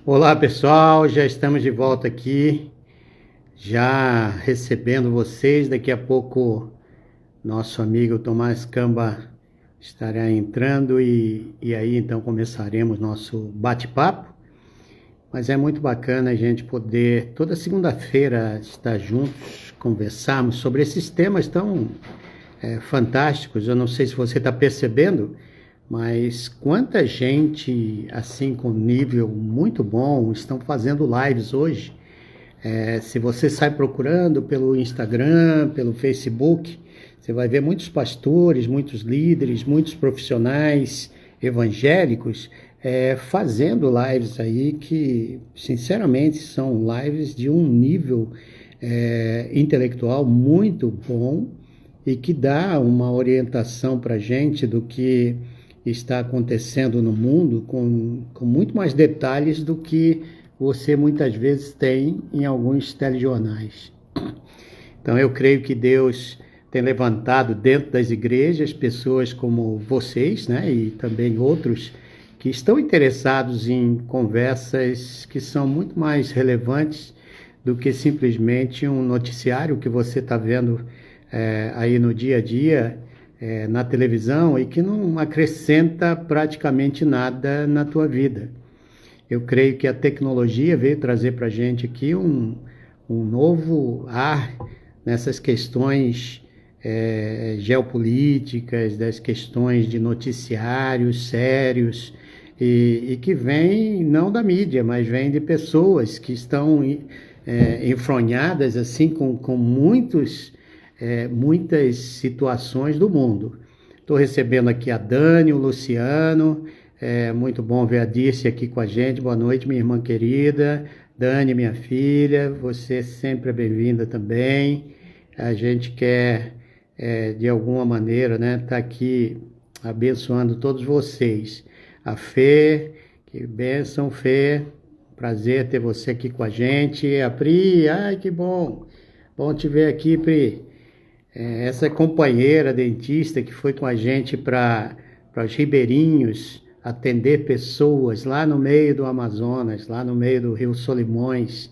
Olá pessoal, já estamos de volta aqui, já recebendo vocês. Daqui a pouco nosso amigo Tomás Camba estará entrando e aí então começaremos nosso bate-papo. Mas é muito bacana a gente poder toda segunda-feira estar juntos, conversarmos sobre esses temas tão fantásticos. Eu não sei se você está percebendo, mas quanta gente assim com nível muito bom estão fazendo lives hoje. Se você sai procurando pelo Instagram, pelo Facebook, você vai ver muitos pastores, muitos líderes, muitos profissionais evangélicos fazendo lives aí que, sinceramente, são lives de um nível intelectual muito bom e que dá uma orientação para a gente do que está acontecendo no mundo com muito mais detalhes do que você muitas vezes tem em alguns telejornais. Então eu creio que Deus tem levantado dentro das igrejas pessoas como vocês, né, e também outros que estão interessados em conversas que são muito mais relevantes do que simplesmente um noticiário que você está vendo aí no dia a dia, na televisão, e que não acrescenta praticamente nada na tua vida. Eu creio que a tecnologia veio trazer para a gente aqui um novo ar nessas questões geopolíticas, das questões de noticiários sérios, e que vem não da mídia, mas vem de pessoas que estão enfronhadas assim com muitas situações do mundo. Estou recebendo aqui a Dani, o Luciano. É muito bom ver a Dirce aqui com a gente. Boa noite, minha irmã querida. Dani, minha filha, você sempre é bem-vinda também. A gente quer, de alguma maneira, né, tá aqui abençoando todos vocês. A Fê, que bênção, Fê. Prazer ter você aqui com a gente. A Pri, ai, que bom. Bom te ver aqui, Pri. Essa companheira dentista que foi com a gente para os ribeirinhos atender pessoas lá no meio do Amazonas, lá no meio do Rio Solimões.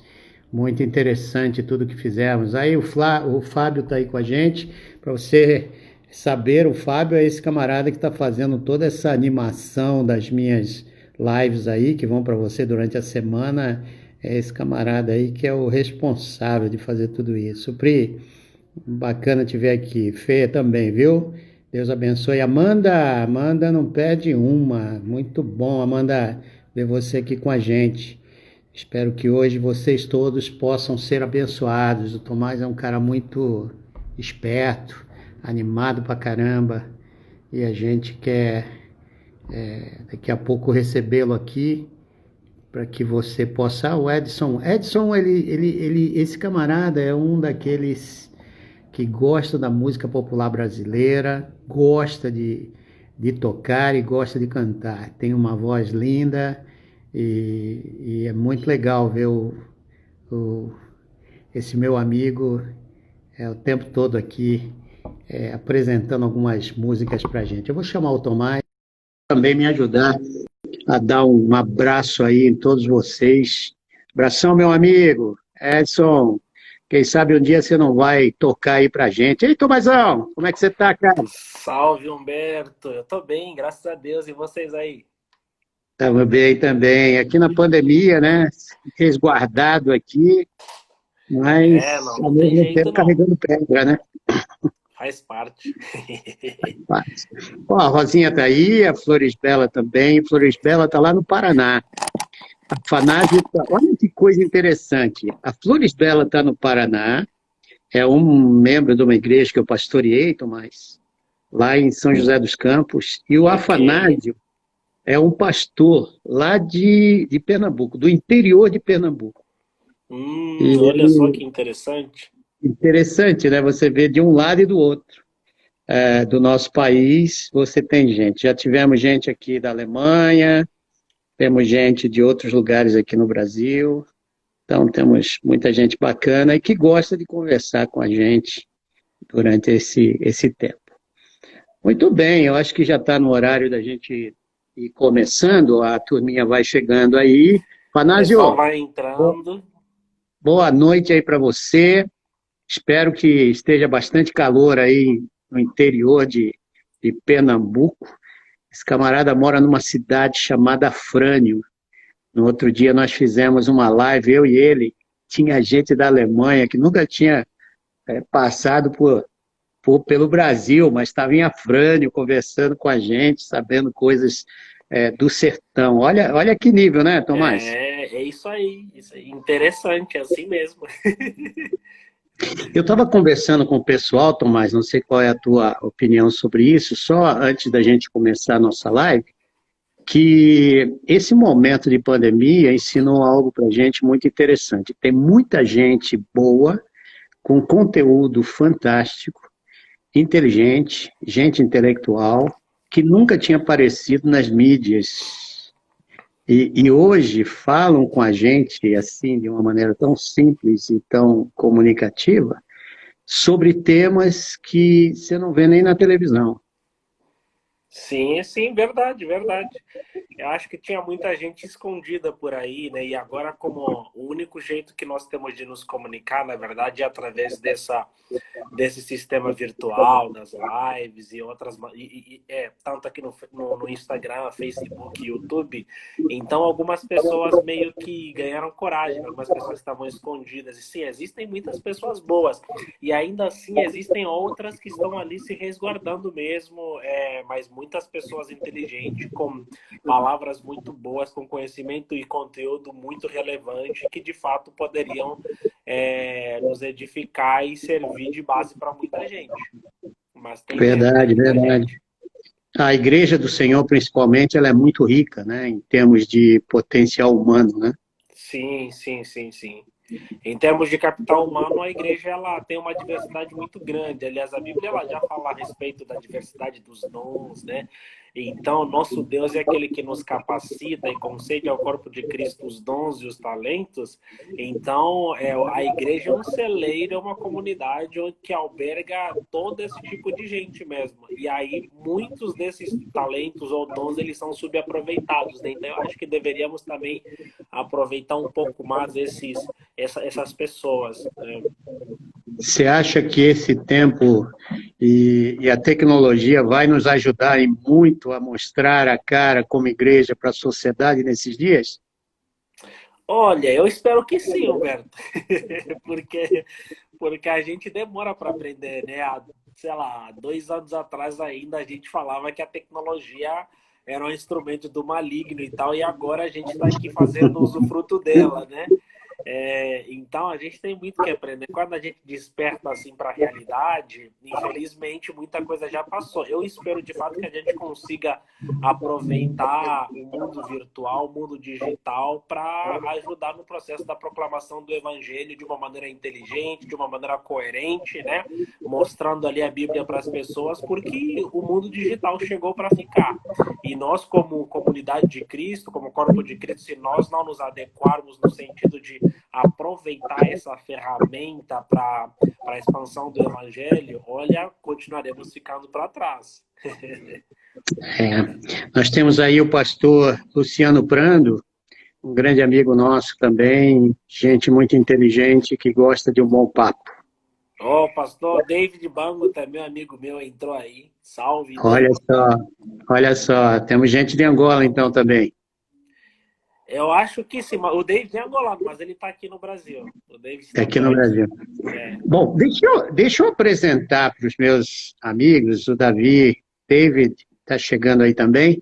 Muito interessante tudo que fizemos. Aí o Fábio está aí com a gente. Para você saber, o Fábio é esse camarada que está fazendo toda essa animação das minhas lives aí, que vão para você durante a semana. É esse camarada aí que é o responsável de fazer tudo isso. Pri, bacana te ver aqui. Fê também, viu? Deus abençoe. Amanda não perde uma. Muito bom, Amanda, ver você aqui com a gente. Espero que hoje vocês todos possam ser abençoados. O Tomás é um cara muito esperto, animado pra caramba. E a gente quer daqui a pouco recebê-lo aqui para que você possa. O Edson. Edson, esse camarada é um daqueles que gosta da música popular brasileira, gosta de tocar e gosta de cantar. Tem uma voz linda e é muito legal ver o, esse meu amigo o tempo todo aqui apresentando algumas músicas para a gente. Eu vou chamar o Tomás também me ajudar a dar um abraço aí em todos vocês. Abração, meu amigo. Edson, quem sabe um dia você não vai tocar aí pra gente. Ei, Tomazão, como é que você tá, cara? Salve, Humberto. Eu tô bem, graças a Deus. E vocês aí? Estamos bem também. Aqui na pandemia, né? Resguardado aqui, mas Não, ao não tem mesmo jeito tempo não. carregando pedra, né? Faz parte. Mas, ó, a Rosinha tá aí, a Flores Bela também. Flores Bela tá lá no Paraná. A Fanásio, olha que coisa interessante. A Flores Bela está no Paraná, é um membro de uma igreja que eu pastoreei, Tomás, lá em São José dos Campos, e o Ok. Afanásio é um pastor lá de Pernambuco, do interior de Pernambuco. E Olha só ele, que interessante. interessante, né? Você vê de um lado e do outro do nosso país, você tem gente. Já tivemos gente aqui da Alemanha, temos gente de outros lugares aqui no Brasil. Então, temos muita gente bacana e que gosta de conversar com a gente durante esse tempo. Muito bem, eu acho que já está no horário da gente ir começando, a turminha vai chegando aí. O pessoal Panásio, vai entrando. boa noite aí para você. Espero que esteja bastante calor aí no interior de Pernambuco. Esse camarada mora numa cidade chamada Frânio. No outro dia nós fizemos uma live, eu e ele. Tinha gente da Alemanha que nunca tinha passado pelo Brasil, mas estava em Afrânio conversando com a gente, sabendo coisas do sertão. Olha que nível, né, Tomás? É isso aí. Isso aí. Interessante, é assim mesmo. Eu estava conversando com o pessoal, Tomás, não sei qual é a tua opinião sobre isso, só antes da gente começar a nossa live, que esse momento de pandemia ensinou algo para a gente muito interessante. Tem muita gente boa, com conteúdo fantástico, inteligente, gente intelectual, que nunca tinha aparecido nas mídias. E hoje falam com a gente, assim, de uma maneira tão simples e tão comunicativa, sobre temas que você não vê nem na televisão. Sim, sim, verdade, verdade. Eu acho que tinha muita gente escondida por aí, né? E agora, como o único jeito que nós temos de nos comunicar, na verdade, é através desse sistema virtual, das lives e outras. Tanto aqui no Instagram, Facebook, YouTube. Então, algumas pessoas meio que ganharam coragem, algumas pessoas estavam escondidas. E sim, existem muitas pessoas boas. E ainda assim, existem outras que estão ali se resguardando mesmo, mas muitas pessoas inteligentes, com palavras muito boas, com conhecimento e conteúdo muito relevante, que de fato poderiam nos edificar e servir de base para muita gente. Mas tem mesmo, tem Verdade, muita verdade. gente. A Igreja do Senhor, principalmente, ela é muito rica, né, em termos de potencial humano, né? Sim, sim, sim, sim. Em termos de capital humano, a igreja ela tem uma diversidade muito grande. Aliás, a Bíblia ela já fala a respeito da diversidade dos dons, né? Então, nosso Deus é aquele que nos capacita e concede ao corpo de Cristo os dons e os talentos. Então, a igreja é um celeiro, é uma comunidade onde que alberga todo esse tipo de gente mesmo. E aí, muitos desses talentos ou dons, eles são subaproveitados, né? Então, eu acho que deveríamos também aproveitar um pouco mais essas pessoas, né? Você acha que esse tempo e a tecnologia vai nos ajudar e muito a mostrar a cara como igreja para a sociedade nesses dias? Olha, eu espero que sim, Humberto, porque, porque a gente demora para aprender, né? Sei lá, 2 anos atrás ainda a gente falava que a tecnologia era um instrumento do maligno e tal, e agora a gente está aqui fazendo usufruto dela, né? Então a gente tem muito que aprender. Quando a gente desperta assim para a realidade, infelizmente muita coisa já passou. Eu espero de fato que a gente consiga aproveitar o mundo virtual, o mundo digital, para ajudar no processo da proclamação do evangelho de uma maneira inteligente, de uma maneira coerente, né? Mostrando ali a Bíblia para as pessoas, porque o mundo digital chegou para ficar. E nós, como comunidade de Cristo, como corpo de Cristo, se nós não nos adequarmos no sentido de aproveitar essa ferramenta para a expansão do evangelho, olha, continuaremos ficando para trás. É, nós temos aí o pastor Luciano Prando, um grande amigo nosso também, gente muito inteligente que gosta de um bom papo. O pastor David Bango, também amigo meu, entrou aí. Salve, Olha David. só, olha só, temos gente de Angola então também. Eu acho que sim, o David é angolano, mas ele está aqui no Brasil. O David está Aqui por no aqui. Brasil. É. Bom, deixa eu apresentar para os meus amigos, o David está chegando aí também.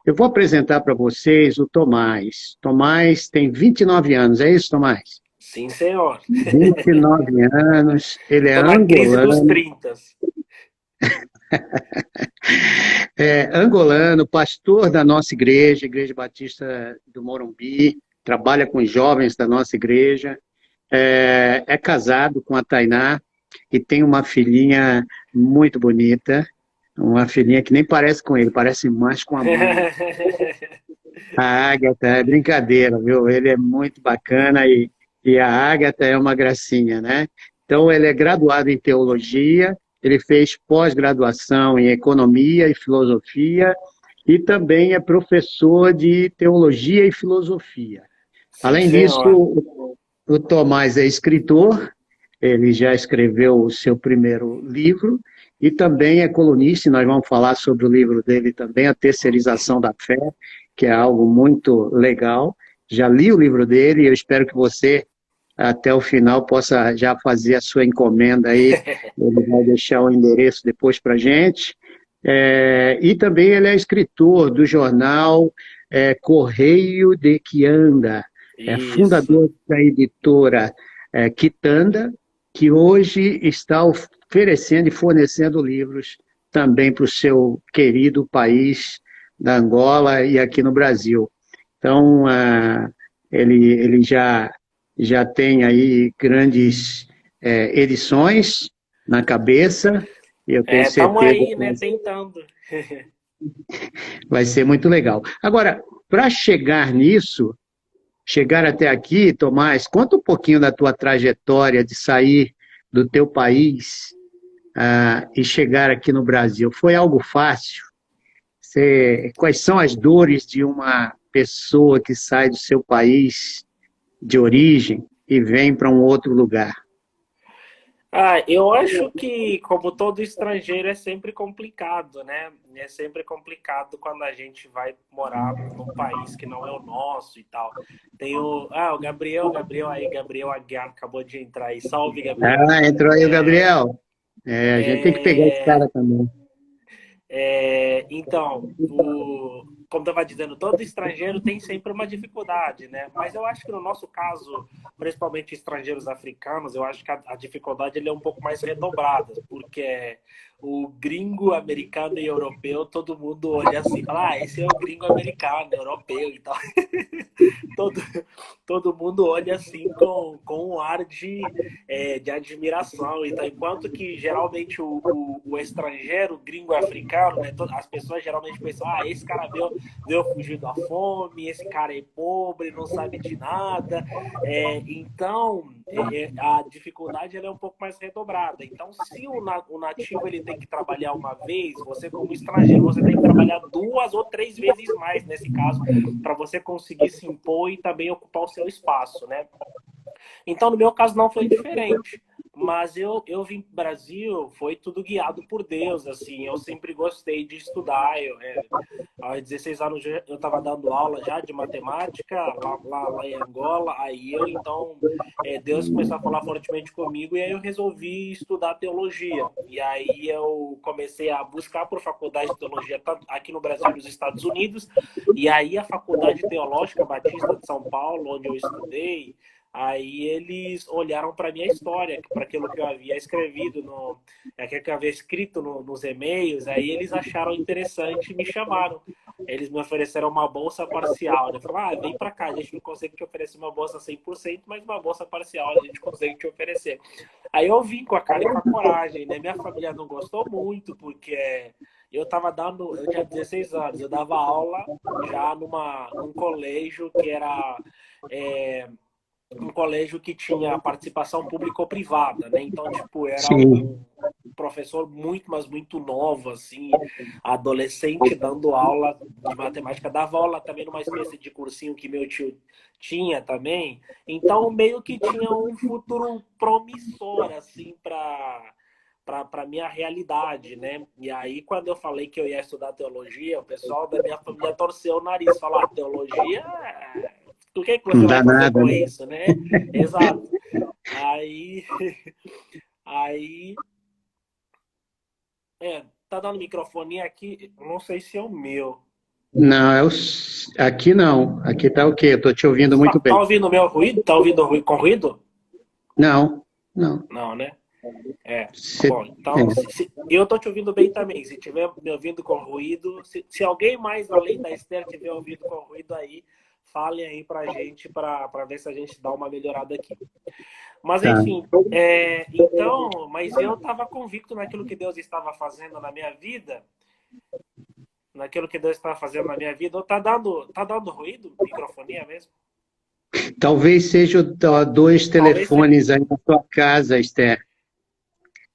Eu vou apresentar para vocês o Tomás. Tomás tem 29 anos, é isso, Tomás? Sim, senhor. 29 anos, ele é Estou na crise dos angolano, 30. angolano, pastor da nossa igreja, Igreja Batista do Morumbi, trabalha com os jovens da nossa igreja, é casado com a Tainá e tem uma filhinha muito bonita, uma filhinha que nem parece com ele, parece mais com a mãe. A Ágata é brincadeira, viu? Ele é muito bacana e a Ágata é uma gracinha, né? Então, ele é graduado em teologia, ele fez pós-graduação em economia e filosofia e também é professor de teologia e filosofia. Sim, Além disso, senhor. o Tomás é escritor, ele já escreveu o seu primeiro livro e também é colunista, e nós vamos falar sobre o livro dele também, A Terceirização da Fé, que é algo muito legal. Já li o livro dele e eu espero que você, até o final, possa já fazer a sua encomenda aí. Ele vai deixar o endereço depois para a gente. E também ele é escritor do jornal Correio de Quianda, é Isso. fundador da editora Quitanda, que hoje está oferecendo e fornecendo livros também para o seu querido país da Angola e aqui no Brasil. Então, ele já tem aí grandes edições na cabeça, e eu tenho É, tamo certeza aí, né, que tentando. vai ser muito legal. Agora, para chegar nisso, chegar até aqui, Tomás, conta um pouquinho da tua trajetória de sair do teu país e chegar aqui no Brasil. Foi algo fácil? Quais são as dores de uma pessoa que sai do seu país de origem e vem para um outro lugar? Ah, eu acho que, como todo estrangeiro, é sempre complicado, né? É sempre complicado quando a gente vai morar num país que não é o nosso e tal. Tem o Gabriel aí, Gabriel Aguiar acabou de entrar aí. Salve, Gabriel. Entrou aí o Gabriel. A gente tem que pegar esse É, cara também. então, como estava dizendo, todo estrangeiro tem sempre uma dificuldade, né? Mas eu acho que no nosso caso, principalmente estrangeiros africanos, eu acho que a dificuldade ele é um pouco mais redobrada, porque o gringo americano e europeu, todo mundo olha assim, fala, esse é o gringo americano, europeu e tal. todo, todo mundo olha assim com um ar de admiração. Então, enquanto que geralmente o estrangeiro, o gringo africano, né, as pessoas geralmente pensam, esse cara veio fugir da fome, esse cara é pobre, não sabe de nada. Então, a dificuldade ela é um pouco mais redobrada. Então, se o nativo ele tem que trabalhar uma vez, você como estrangeiro, você tem que trabalhar 2 ou 3 vezes mais nesse caso, para você conseguir se impor e também ocupar o seu espaço, né? Então, no meu caso, não foi diferente. Mas eu vim para o Brasil, foi tudo guiado por Deus, assim. Eu sempre gostei de estudar. Aos 16 anos eu estava dando aula já de matemática lá em Angola. Aí então, Deus começou a falar fortemente comigo e aí eu resolvi estudar teologia. E aí eu comecei a buscar por faculdade de teologia, tanto aqui no Brasil e nos Estados Unidos. E aí a Faculdade Teológica Batista de São Paulo, onde eu estudei, aí eles olharam para minha história, para aquilo que eu havia escrevido, aquilo que eu havia escrito nos e-mails, aí eles acharam interessante e me chamaram. Eles me ofereceram uma bolsa parcial. Eu falei, vem para cá, a gente não consegue te oferecer uma bolsa 100%, mas uma bolsa parcial a gente consegue te oferecer. Aí eu vim com a cara e com a coragem, né? Minha família não gostou muito, porque eu tinha 16 anos, eu dava aula já num colégio que era um colégio que tinha participação pública ou privada, né? Então, tipo, era Sim. um professor muito, mas muito novo, assim, adolescente dando aula de matemática, dava aula também numa espécie de cursinho que meu tio tinha também. Então, meio que tinha um futuro promissor, assim, para minha realidade, né? E aí, quando eu falei que eu ia estudar teologia, o pessoal da minha família torceu o nariz, falou, teologia, o que você Não vai dá fazer nada, com né? isso, né? Exato. Aí, aí, tá dando microfone aqui, não sei se é o meu. Não, aqui não. Aqui tá o quê? Eu tô te ouvindo Tá, muito tá bem. ouvindo o meu ruído? Tá ouvindo com ruído? Não, não. Não, né? Você, Bom, então, eu tô te ouvindo bem também. Se tiver me ouvindo com ruído, se alguém mais além da Esther tiver ouvido com ruído aí, falem aí pra gente, pra ver se a gente dá uma melhorada aqui. Mas, tá. enfim, então, mas eu estava convicto naquilo que Deus estava fazendo na minha vida, naquilo que Deus estava fazendo na minha vida. Tá dando ruído? Microfonia mesmo? Talvez sejam dois Talvez seja, telefones aí na sua casa, Esther,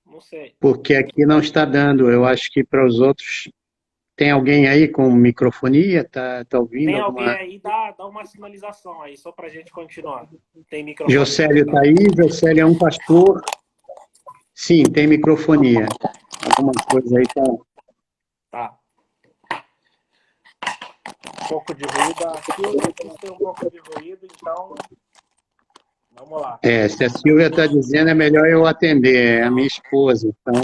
não sei. porque aqui não está dando. Eu acho que para os outros Tem alguém aí com microfonia? Tá ouvindo Tem alguém alguma... aí, dá uma sinalização aí, só para a gente continuar. Tem microfone. Jocélio está aí, Jocélio é um pastor. Sim, tem microfonia. Alguma coisa aí tá... Tá. Um pouco de ruído. Aqui tem um pouco de ruído, então vamos lá. Se a Silvia está dizendo, é melhor eu atender, é a minha esposa. Então,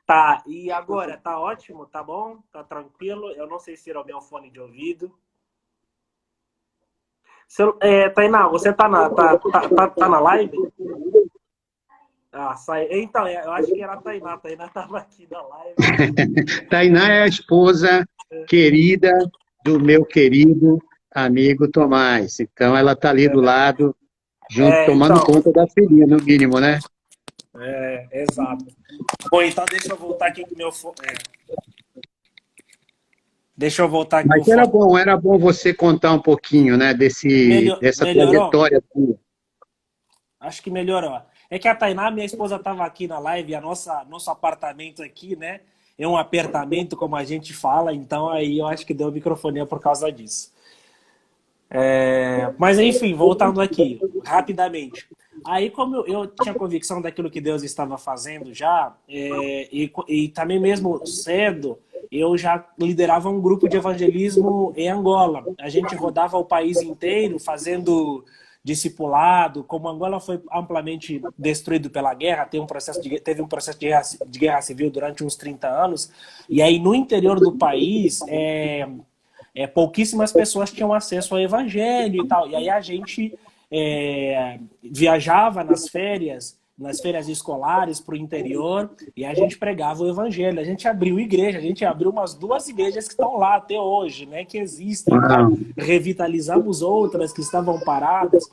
Tá, e agora? Tá ótimo? Tá bom? Tá tranquilo? Eu não sei se era o meu fone de ouvido. Tainá, você tá na live? Ah, sai. Então, eu acho que era a Tainá. A Tainá tava aqui na live. Tainá é a esposa querida do meu querido amigo Tomás. Então, ela está ali do lado, junto, tomando conta da filhinha, no mínimo, né? Exato. Bom, então deixa eu voltar aqui com o meu fone. Deixa eu voltar aqui. Mas era bom você contar um pouquinho, né, dessa melhorou? trajetória tua. Acho que melhorou. É que a Tainá, minha esposa, estava aqui na live, e nosso apartamento aqui, né? É um apertamento, como a gente fala, então aí eu acho que deu microfonia por causa disso. Mas enfim, voltando aqui, rapidamente. Aí, como eu tinha convicção daquilo que Deus estava fazendo já, e também mesmo cedo, eu já liderava um grupo de evangelismo em Angola. A gente rodava o país inteiro fazendo discipulado. Como Angola foi amplamente destruído pela guerra, teve um processo de guerra civil durante uns 30 anos, e aí no interior do país... pouquíssimas pessoas tinham acesso ao evangelho e tal. E aí a gente viajava nas férias escolares para o interior e a gente pregava o evangelho. A gente abriu igreja, a gente abriu umas 2 igrejas que estão lá até hoje, né, que existem. Tá? Revitalizamos outras que estavam paradas.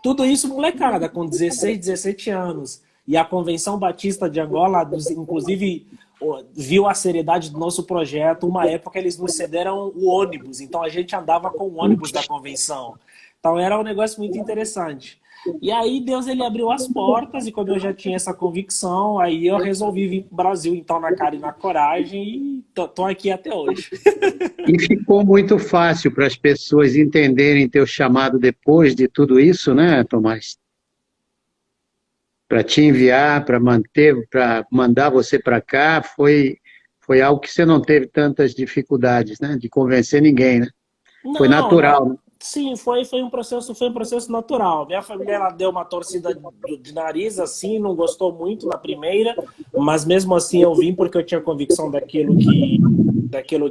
Tudo isso molecada, com 16, 17 anos. E a Convenção Batista de Angola, inclusive... viu a seriedade do nosso projeto. Uma época eles nos cederam o ônibus, então a gente andava com o ônibus da convenção. Então era um negócio muito interessante. E aí Deus ele abriu as portas, e como eu já tinha essa convicção, aí eu resolvi vir para o Brasil, então na cara e na coragem, e tô aqui até hoje. E ficou muito fácil para as pessoas entenderem teu chamado depois de tudo isso, né, Tomás? Para te enviar, para mandar você para cá, foi algo que você não teve tantas dificuldades, né? De convencer ninguém, né? Foi natural, né? Sim, foi um processo natural. Minha família ela deu uma torcida de nariz, assim, não gostou muito na primeira, mas mesmo assim eu vim porque eu tinha convicção daquilo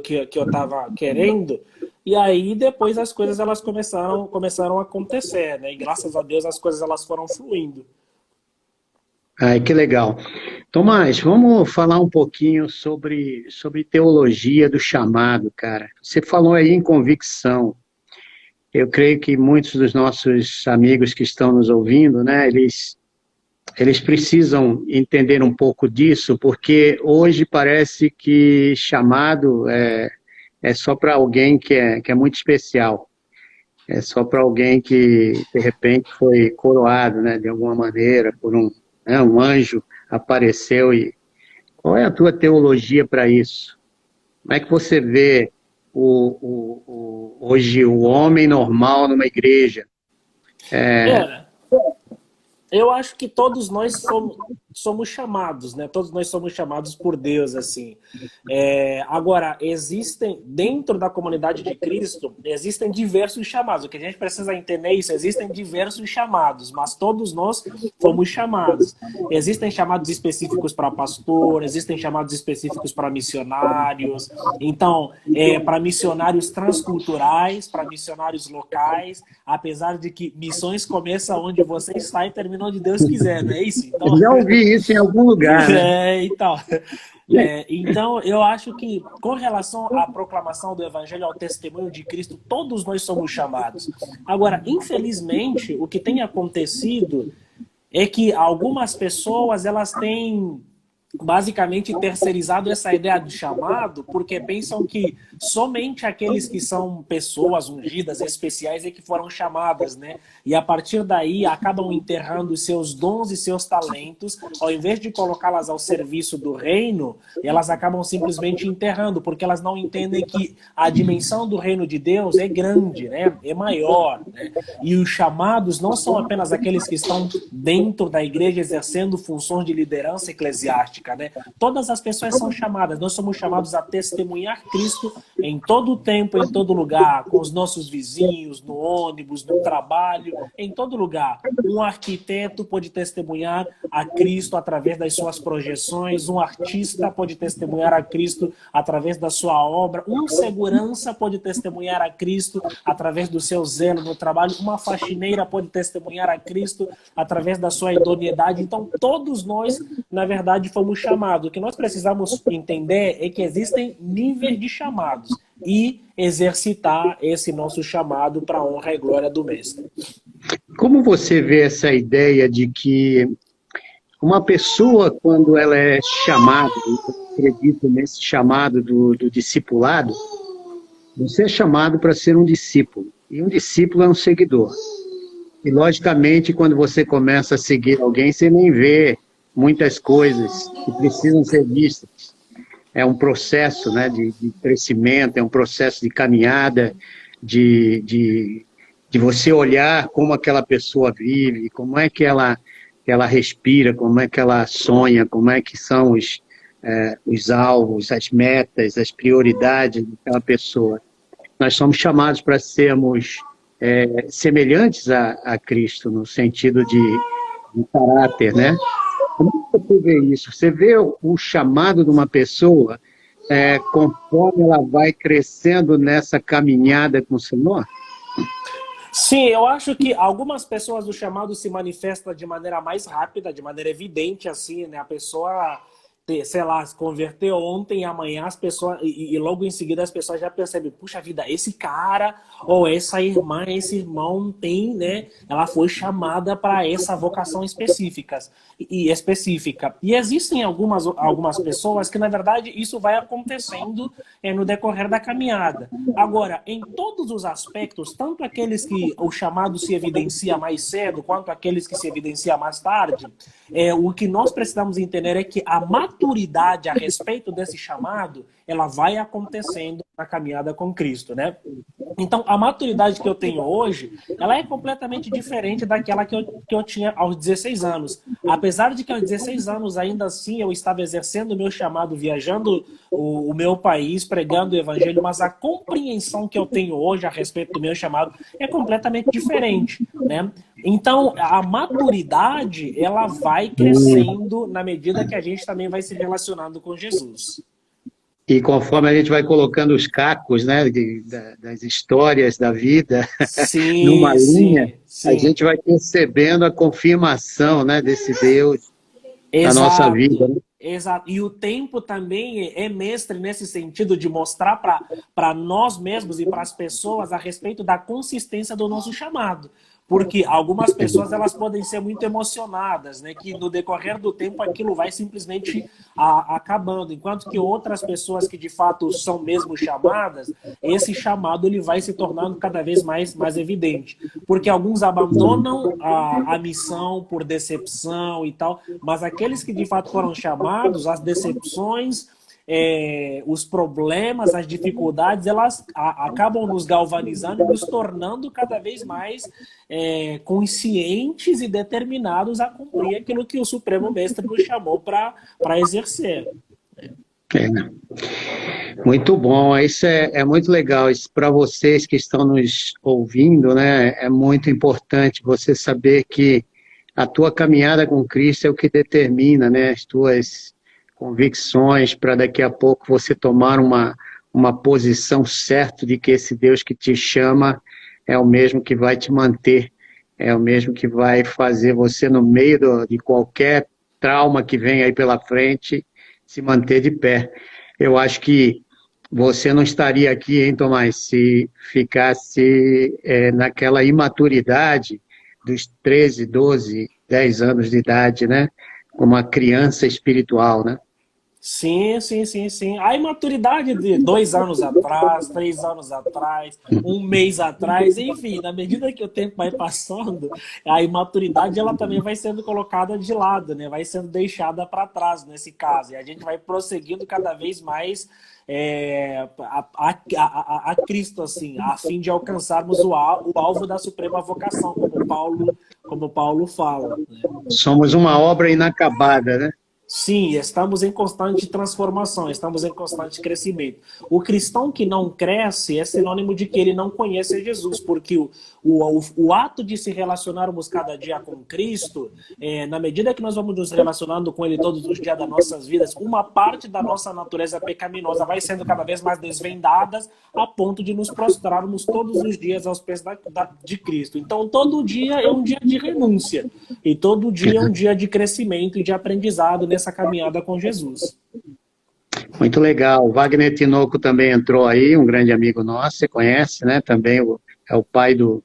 que eu estava querendo. E aí depois as coisas elas começaram a acontecer, né? E graças a Deus as coisas elas foram fluindo. Ai, que legal. Tomás, vamos falar um pouquinho sobre teologia do chamado, cara. Você falou aí em convicção. Eu creio que muitos dos nossos amigos que estão nos ouvindo, né, eles precisam entender um pouco disso, porque hoje parece que chamado é só para alguém que é muito especial. É só para alguém que, de repente, foi coroado, né, de alguma maneira, por um anjo apareceu. E qual é a tua teologia para isso? Como é que você vê hoje o homem normal numa igreja? Eu acho que todos nós somos chamados, né? Todos nós somos chamados por Deus, assim. Agora, dentro da comunidade de Cristo, existem diversos chamados. O que a gente precisa entender é isso, existem diversos chamados, mas todos nós fomos chamados. Existem chamados específicos para pastor, existem chamados específicos para missionários. Então, para missionários transculturais, para missionários locais, apesar de que missões começam onde você está e terminam onde Deus quiser, não é isso? Então, já ouvi isso em algum lugar, né? Então, eu acho que, com relação à proclamação do Evangelho, ao testemunho de Cristo, todos nós somos chamados. Agora, infelizmente, o que tem acontecido é que algumas pessoas, elas têm basicamente terceirizado essa ideia de chamado, porque pensam que somente aqueles que são pessoas ungidas, especiais, é que foram chamadas, né? E a partir daí acabam enterrando os seus dons e seus talentos, ao invés de colocá-las ao serviço do reino, elas acabam simplesmente enterrando, porque elas não entendem que a dimensão do reino de Deus é grande, né? É maior, né? E os chamados não são apenas aqueles que estão dentro da igreja exercendo funções de liderança eclesiástica, né? Todas as pessoas são chamadas, nós somos chamados a testemunhar Cristo em todo o tempo, em todo lugar, com os nossos vizinhos, no ônibus, no trabalho, em todo lugar. Um arquiteto pode testemunhar a Cristo através das suas projeções, um artista pode testemunhar a Cristo através da sua obra, um segurança pode testemunhar a Cristo através do seu zelo no trabalho, uma faxineira pode testemunhar a Cristo através da sua idoneidade. Então, todos nós, na verdade, fomos chamados. O que nós precisamos entender é que existem níveis de chamados e exercitar esse nosso chamado para a honra e glória do Mestre. Como você vê essa ideia de que uma pessoa, quando ela é chamada, eu acredito nesse chamado do discipulado, você é chamado para ser um discípulo, e um discípulo é um seguidor. E, logicamente, quando você começa a seguir alguém, você nem vê muitas coisas que precisam ser vistas. É um processo, né, de crescimento, é um processo de caminhada, de você olhar como aquela pessoa vive, como é que ela respira, como é que ela sonha, como é que são os alvos, as metas, as prioridades daquela pessoa. Nós somos chamados para sermos semelhantes a Cristo, no sentido de caráter, né? Como você vê isso? Você vê o chamado de uma pessoa conforme ela vai crescendo nessa caminhada com o Senhor? Sim, eu acho que algumas pessoas do chamado se manifestam de maneira mais rápida, de maneira evidente, assim, né? A pessoa, sei lá, se converteu ontem e amanhã as pessoas, e logo em seguida as pessoas já percebem, puxa vida, esse cara ou essa irmã, esse irmão tem, né? Ela foi chamada para essa vocação específica. E existem algumas pessoas que, na verdade, isso vai acontecendo no decorrer da caminhada. Agora, em todos os aspectos, tanto aqueles que o chamado se evidencia mais cedo, quanto aqueles que se evidencia mais tarde, o que nós precisamos entender é que a maturidade a respeito desse chamado, ela vai acontecendo na caminhada com Cristo, né? Então, a maturidade que eu tenho hoje, ela é completamente diferente daquela que eu tinha aos 16 anos. Apesar de que aos 16 anos, ainda assim, eu estava exercendo o meu chamado, viajando o meu país, pregando o evangelho, mas a compreensão que eu tenho hoje a respeito do meu chamado é completamente diferente, né? Então, a maturidade, ela vai crescendo na medida que a gente também vai se relacionando com Jesus. E conforme a gente vai colocando os cacos, né, das histórias da vida numa linha, Sim. a gente vai percebendo a confirmação, né, desse Deus na nossa Exato, vida, né? exato. E o tempo também é mestre nesse sentido de mostrar para nós mesmos e para as pessoas a respeito da consistência do nosso chamado. Porque algumas pessoas elas podem ser muito emocionadas, né? Que no decorrer do tempo aquilo vai simplesmente acabando. Enquanto que outras pessoas que de fato são mesmo chamadas, esse chamado ele vai se tornando cada vez mais evidente. Porque alguns abandonam a missão por decepção e tal, mas aqueles que de fato foram chamados, as decepções, os problemas, as dificuldades, elas acabam nos galvanizando e nos tornando cada vez mais conscientes e determinados a cumprir aquilo que o Supremo Mestre nos chamou para exercer. Muito bom, isso é muito legal. Isso para vocês que estão nos ouvindo, né? É muito importante você saber que a tua caminhada com Cristo é o que determina, né, as tuas convicções para daqui a pouco você tomar uma posição certa de que esse Deus que te chama é o mesmo que vai te manter, é o mesmo que vai fazer você no meio de qualquer trauma que vem aí pela frente, se manter de pé. Eu acho que você não estaria aqui, hein, Tomás, se ficasse naquela imaturidade dos 13, 12, 10 anos de idade, né? Como uma criança espiritual, né? Sim, sim, sim, sim. A imaturidade de 2 anos atrás, 3 anos atrás, um mês atrás, enfim, na medida que o tempo vai passando, a imaturidade ela também vai sendo colocada de lado, né? Vai sendo deixada para trás nesse caso. E a gente vai prosseguindo cada vez mais a Cristo, assim, a fim de alcançarmos o alvo da suprema vocação, como Paulo fala, né? Somos uma obra inacabada, né? Sim, estamos em constante transformação, estamos em constante crescimento. O cristão que não cresce é sinônimo de que ele não conhece Jesus, porque o ato de se relacionarmos cada dia com Cristo, na medida que nós vamos nos relacionando com Ele todos os dias das nossas vidas, uma parte da nossa natureza pecaminosa vai sendo cada vez mais desvendada, a ponto de nos prostrarmos todos os dias aos pés de Cristo. Então, todo dia é um dia de renúncia, e todo dia é um dia de crescimento e de aprendizado nessa caminhada com Jesus. Muito legal. O Wagner Tinoco também entrou aí, um grande amigo nosso, você conhece, né? Também é o pai do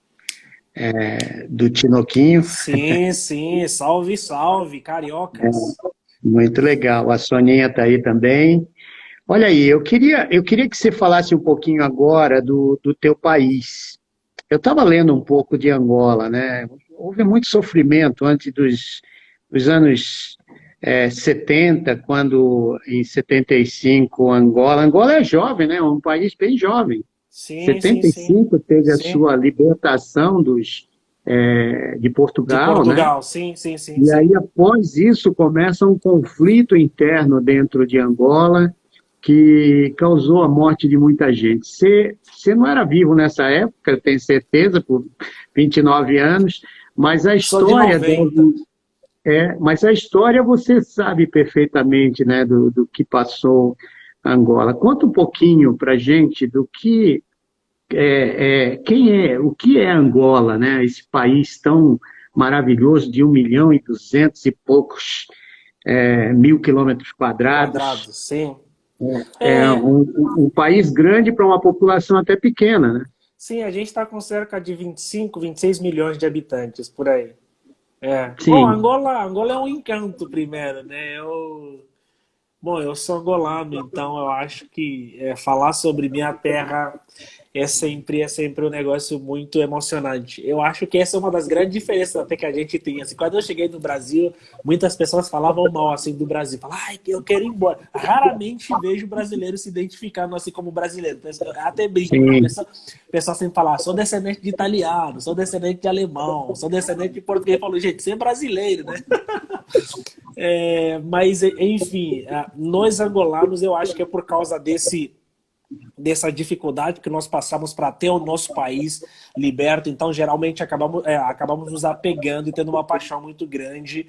Tinoquinho. Sim, sim, salve, salve, cariocas. Muito legal. A Soninha está aí também. Olha aí, eu queria que você falasse um pouquinho agora do teu país. Eu estava lendo um pouco de Angola, né? Houve muito sofrimento antes dos anos 70, quando em 75 Angola é jovem, né? É um país bem jovem. Sim, sim, sim. 75 teve a Sim. sua libertação de De Portugal, né? Portugal, sim, sim, sim, E sim. aí, após isso, começa um conflito interno dentro de Angola que causou a morte de muita gente. Você não era vivo nessa época, eu tenho certeza, por 29 anos, mas a Sou de história 90. mas a história você sabe perfeitamente, né, do que passou Angola. Conta um pouquinho para gente do que o que é Angola, né? Esse país tão maravilhoso de 1.200.000 e poucos mil quilômetros quadrados. Quadrados, sim. É É, um país grande para uma população até pequena, né? sim, a gente está com cerca de 25, 26 milhões de habitantes por aí. Bom, Sim, Angola é um encanto primeiro, né? Bom, eu sou angolano, então eu acho que falar sobre minha terra é sempre um negócio muito emocionante. Eu acho que essa é uma das grandes diferenças até que a gente tem. Assim, quando eu cheguei no Brasil, muitas pessoas falavam mal assim do Brasil. Falavam, ai, eu quero ir embora. Raramente vejo brasileiro se identificando assim como brasileiro. Eu até brinco, porque sim. o pessoal sempre fala, sou descendente de italiano, sou descendente de alemão, sou descendente de português. Eu falo, gente, você é brasileiro, né? Mas, enfim, nós angolanos, eu acho que é por causa dessa dificuldade que nós passamos para ter o nosso país liberto. Então, geralmente, acabamos nos apegando e tendo uma paixão muito grande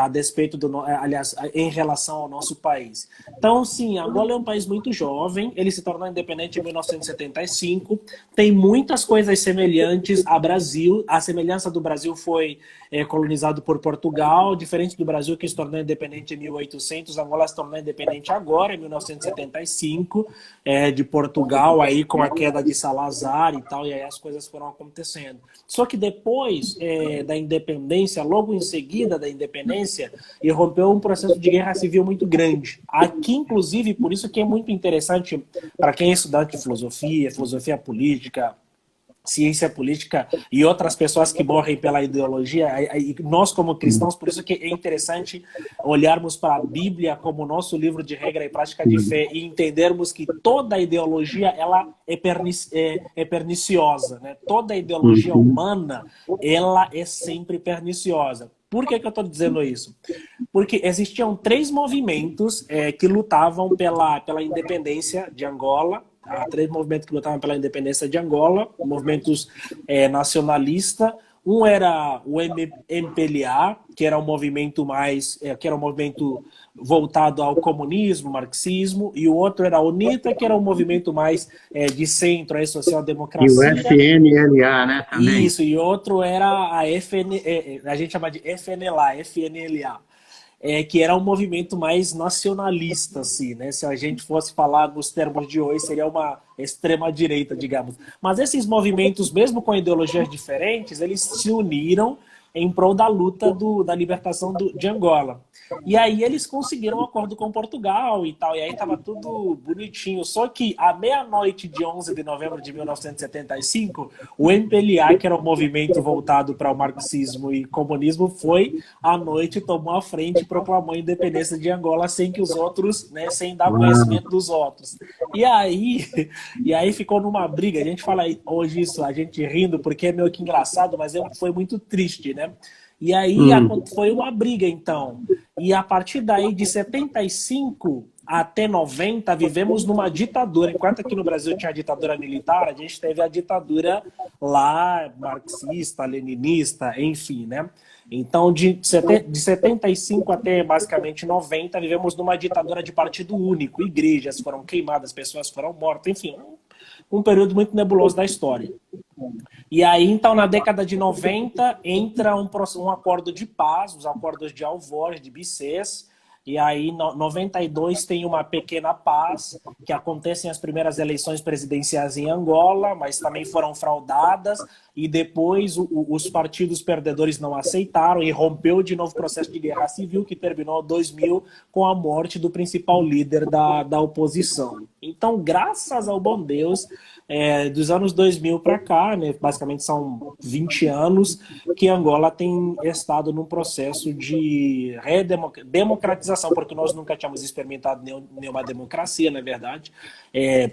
a despeito aliás, em relação ao nosso país. Então, sim, Angola é um país muito jovem, ele se tornou independente em 1975, tem muitas coisas semelhantes ao Brasil. A semelhança do Brasil foi colonizado por Portugal, diferente do Brasil que se tornou independente em 1800, Angola se tornou independente agora, em 1975, de Portugal, aí com a queda de Salazar e tal, e aí as coisas foram acontecendo. Só que depois da independência, logo em seguida da independência, irrompeu um processo de guerra civil muito grande. Aqui, inclusive, por isso que é muito interessante para quem é estudante de filosofia política, ciência política e outras pessoas que morrem pela ideologia, e nós como cristãos, por isso que é interessante olharmos para a Bíblia como nosso livro de regra e prática de fé e entendermos que toda ideologia ela é perniciosa, né? Toda ideologia Uhum. humana ela é sempre perniciosa. Por que eu estou dizendo isso? Porque existiam três movimentos que lutavam pela independência de Angola. Há três movimentos que lutavam pela independência de Angola, movimentos nacionalistas. Um era o MPLA, que era um movimento que era um movimento voltado ao comunismo, marxismo, e o outro era a UNITA, que era um movimento mais de centro, aí, E o social-democracia. FNLA, né, também. Isso, e outro era a gente chama de FNLA, que era um movimento mais nacionalista, assim, né? Se a gente fosse falar nos termos de hoje, seria uma extrema-direita, digamos. Mas esses movimentos, mesmo com ideologias diferentes, eles se uniram em prol da luta da libertação de Angola. E aí eles conseguiram um acordo com Portugal e tal, e aí estava tudo bonitinho. Só que à meia-noite de 11 de novembro de 1975, o MPLA, que era um movimento voltado para o marxismo e comunismo, foi à noite, tomou a frente e proclamou a independência de Angola sem que os outros, né, sem dar conhecimento dos outros. E aí ficou numa briga. A gente fala hoje isso, a gente rindo, porque é meio que engraçado, mas foi muito triste, né? E aí foi uma briga, então. E a partir daí, de 75 até 90, vivemos numa ditadura. Enquanto aqui no Brasil tinha a ditadura militar, a gente teve a ditadura lá, marxista, leninista, enfim, né? Então, de 75 até basicamente 90, vivemos numa ditadura de partido único. Igrejas foram queimadas, pessoas foram mortas, enfim, um período muito nebuloso da história. E aí, então, na década de 90, entra um acordo de paz, os acordos de Alvor, de Bicès, e aí, em 92, tem uma pequena paz, que acontecem as primeiras eleições presidenciais em Angola, mas também foram fraudadas, e depois os partidos perdedores não aceitaram, e rompeu de novo o processo de guerra civil, que terminou em 2000 com a morte do principal líder da oposição. Então, graças ao bom Deus, dos anos 2000 para cá, né, basicamente são 20 anos, que Angola tem estado num processo de democratização, porque nós nunca tínhamos experimentado nenhuma democracia, na verdade,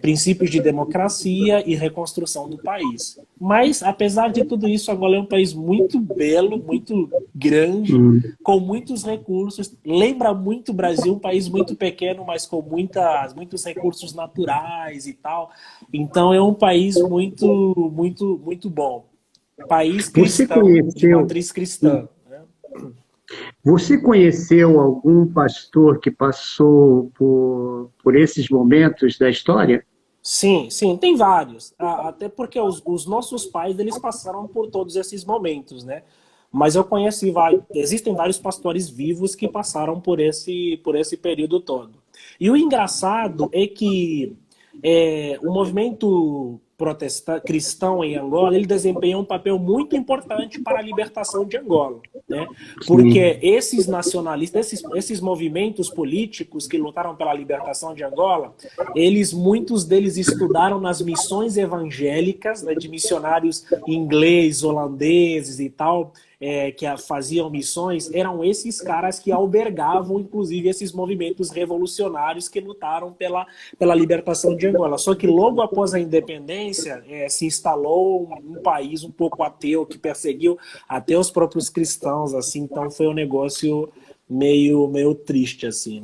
princípios de democracia e reconstrução do país. Mas, apesar de tudo isso, Angola é um país muito belo, muito grande, com muitos recursos, lembra muito o Brasil, um país muito pequeno, mas com muitos recursos naturais e tal. Então, é um país muito, muito, muito bom. País cristão, de matriz cristã. Né? Você conheceu algum pastor que passou por esses momentos da história? Sim, tem vários. Até porque os nossos pais, eles passaram por todos esses momentos, né? Mas eu conheci existem vários pastores vivos que passaram por esse período todo. E o engraçado é que o movimento cristão em Angola, ele desempenha um papel muito importante para a libertação de Angola, né? Porque esses nacionalistas, esses movimentos políticos que lutaram pela libertação de Angola, muitos deles estudaram nas missões evangélicas, né, de missionários ingleses, holandeses e tal, que faziam missões. Eram esses caras que albergavam, inclusive, esses movimentos revolucionários que lutaram pela libertação de Angola. Só que logo após a independência, se instalou um país um pouco ateu, que perseguiu até os próprios cristãos, assim. Então foi um negócio meio triste, assim.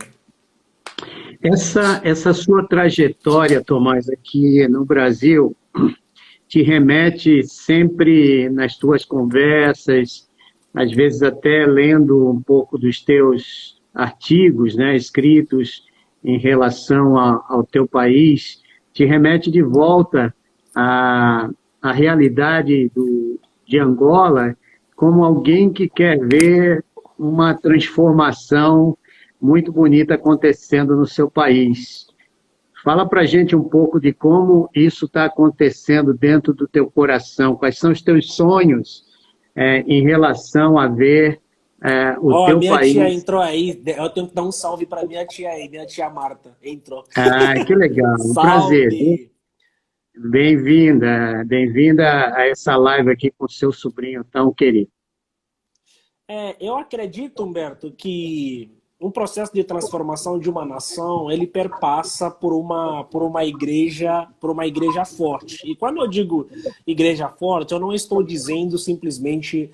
Essa sua trajetória, Tomás, aqui no Brasil, te remete sempre nas tuas conversas, às vezes até lendo um pouco dos teus artigos, né, escritos em relação ao teu país, te remete de volta à realidade de Angola como alguém que quer ver uma transformação muito bonita acontecendo no seu país. Fala para a gente um pouco de como isso está acontecendo dentro do teu coração, quais são os teus sonhos em relação a ver o teu minha país. Minha tia entrou aí, eu tenho que dar um salve para minha tia aí, minha tia Marta, entrou. Que legal, um prazer. Bem-vinda a essa live aqui com o seu sobrinho tão querido. Eu acredito, Humberto, que um processo de transformação de uma nação, ele perpassa por uma igreja forte. E quando eu digo igreja forte, eu não estou dizendo simplesmente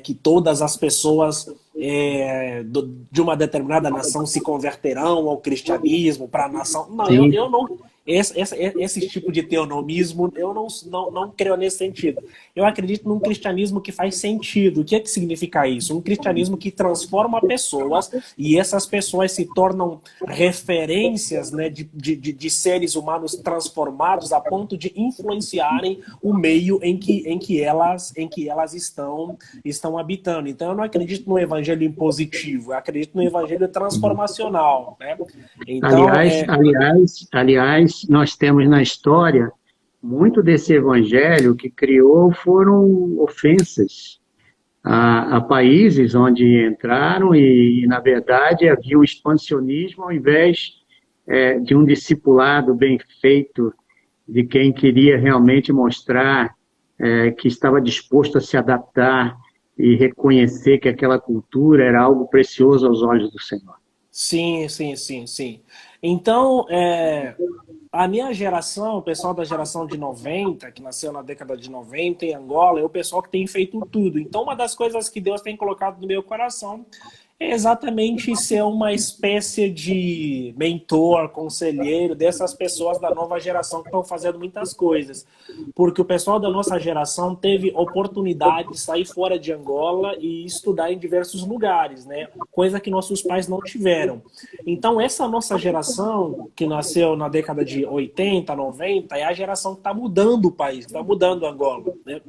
que todas as pessoas de uma determinada nação se converterão ao cristianismo para a nação. Não, eu não. Esse tipo de teonomismo, eu não creio nesse sentido. Eu acredito num cristianismo que faz sentido. O que significa isso? Um cristianismo que transforma pessoas e essas pessoas se tornam referências, né, de seres humanos transformados a ponto de influenciarem o meio em que elas estão habitando. Então, eu não acredito no evangelho impositivo, eu acredito no evangelho transformacional, né? Então, aliás, nós temos na história muito desse evangelho que criou foram ofensas. a países onde entraram e, na verdade, havia um expansionismo ao invés de um discipulado bem feito de quem queria realmente mostrar que estava disposto a se adaptar e reconhecer que aquela cultura era algo precioso aos olhos do Senhor. Sim, sim, sim, sim. Então, a minha geração, o pessoal da geração de 90, que nasceu na década de 90 em Angola, é o pessoal que tem feito tudo. Então, uma das coisas que Deus tem colocado no meu coração é exatamente ser uma espécie de mentor, conselheiro dessas pessoas da nova geração que estão fazendo muitas coisas. Porque o pessoal da nossa geração teve oportunidade de sair fora de Angola e estudar em diversos lugares, né? Coisa que nossos pais não tiveram. Então, essa nossa geração, que nasceu na década de 80, 90, é a geração que está mudando o país, está mudando Angola, né?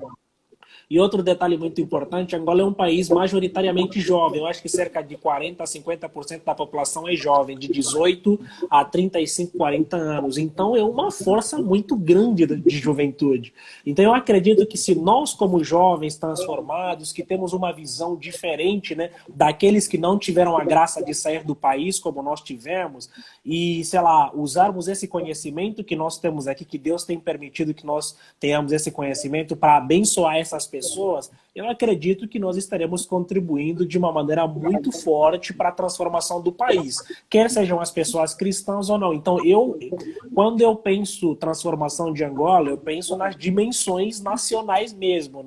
E outro detalhe muito importante, Angola é um país majoritariamente jovem. Eu acho que cerca de 40% a 50% da população é jovem, de 18 a 35, 40 anos. Então é uma força muito grande de juventude. Então eu acredito que se nós, como jovens transformados, que temos uma visão diferente, né, daqueles que não tiveram a graça de sair do país como nós tivemos, e, sei lá, usarmos esse conhecimento que nós temos aqui, que Deus tem permitido que nós tenhamos esse conhecimento para abençoar essas pessoas, eu acredito que nós estaremos contribuindo de uma maneira muito forte para a transformação do país, quer sejam as pessoas cristãs ou não. Então, quando eu penso transformação de Angola, eu penso nas dimensões nacionais mesmo,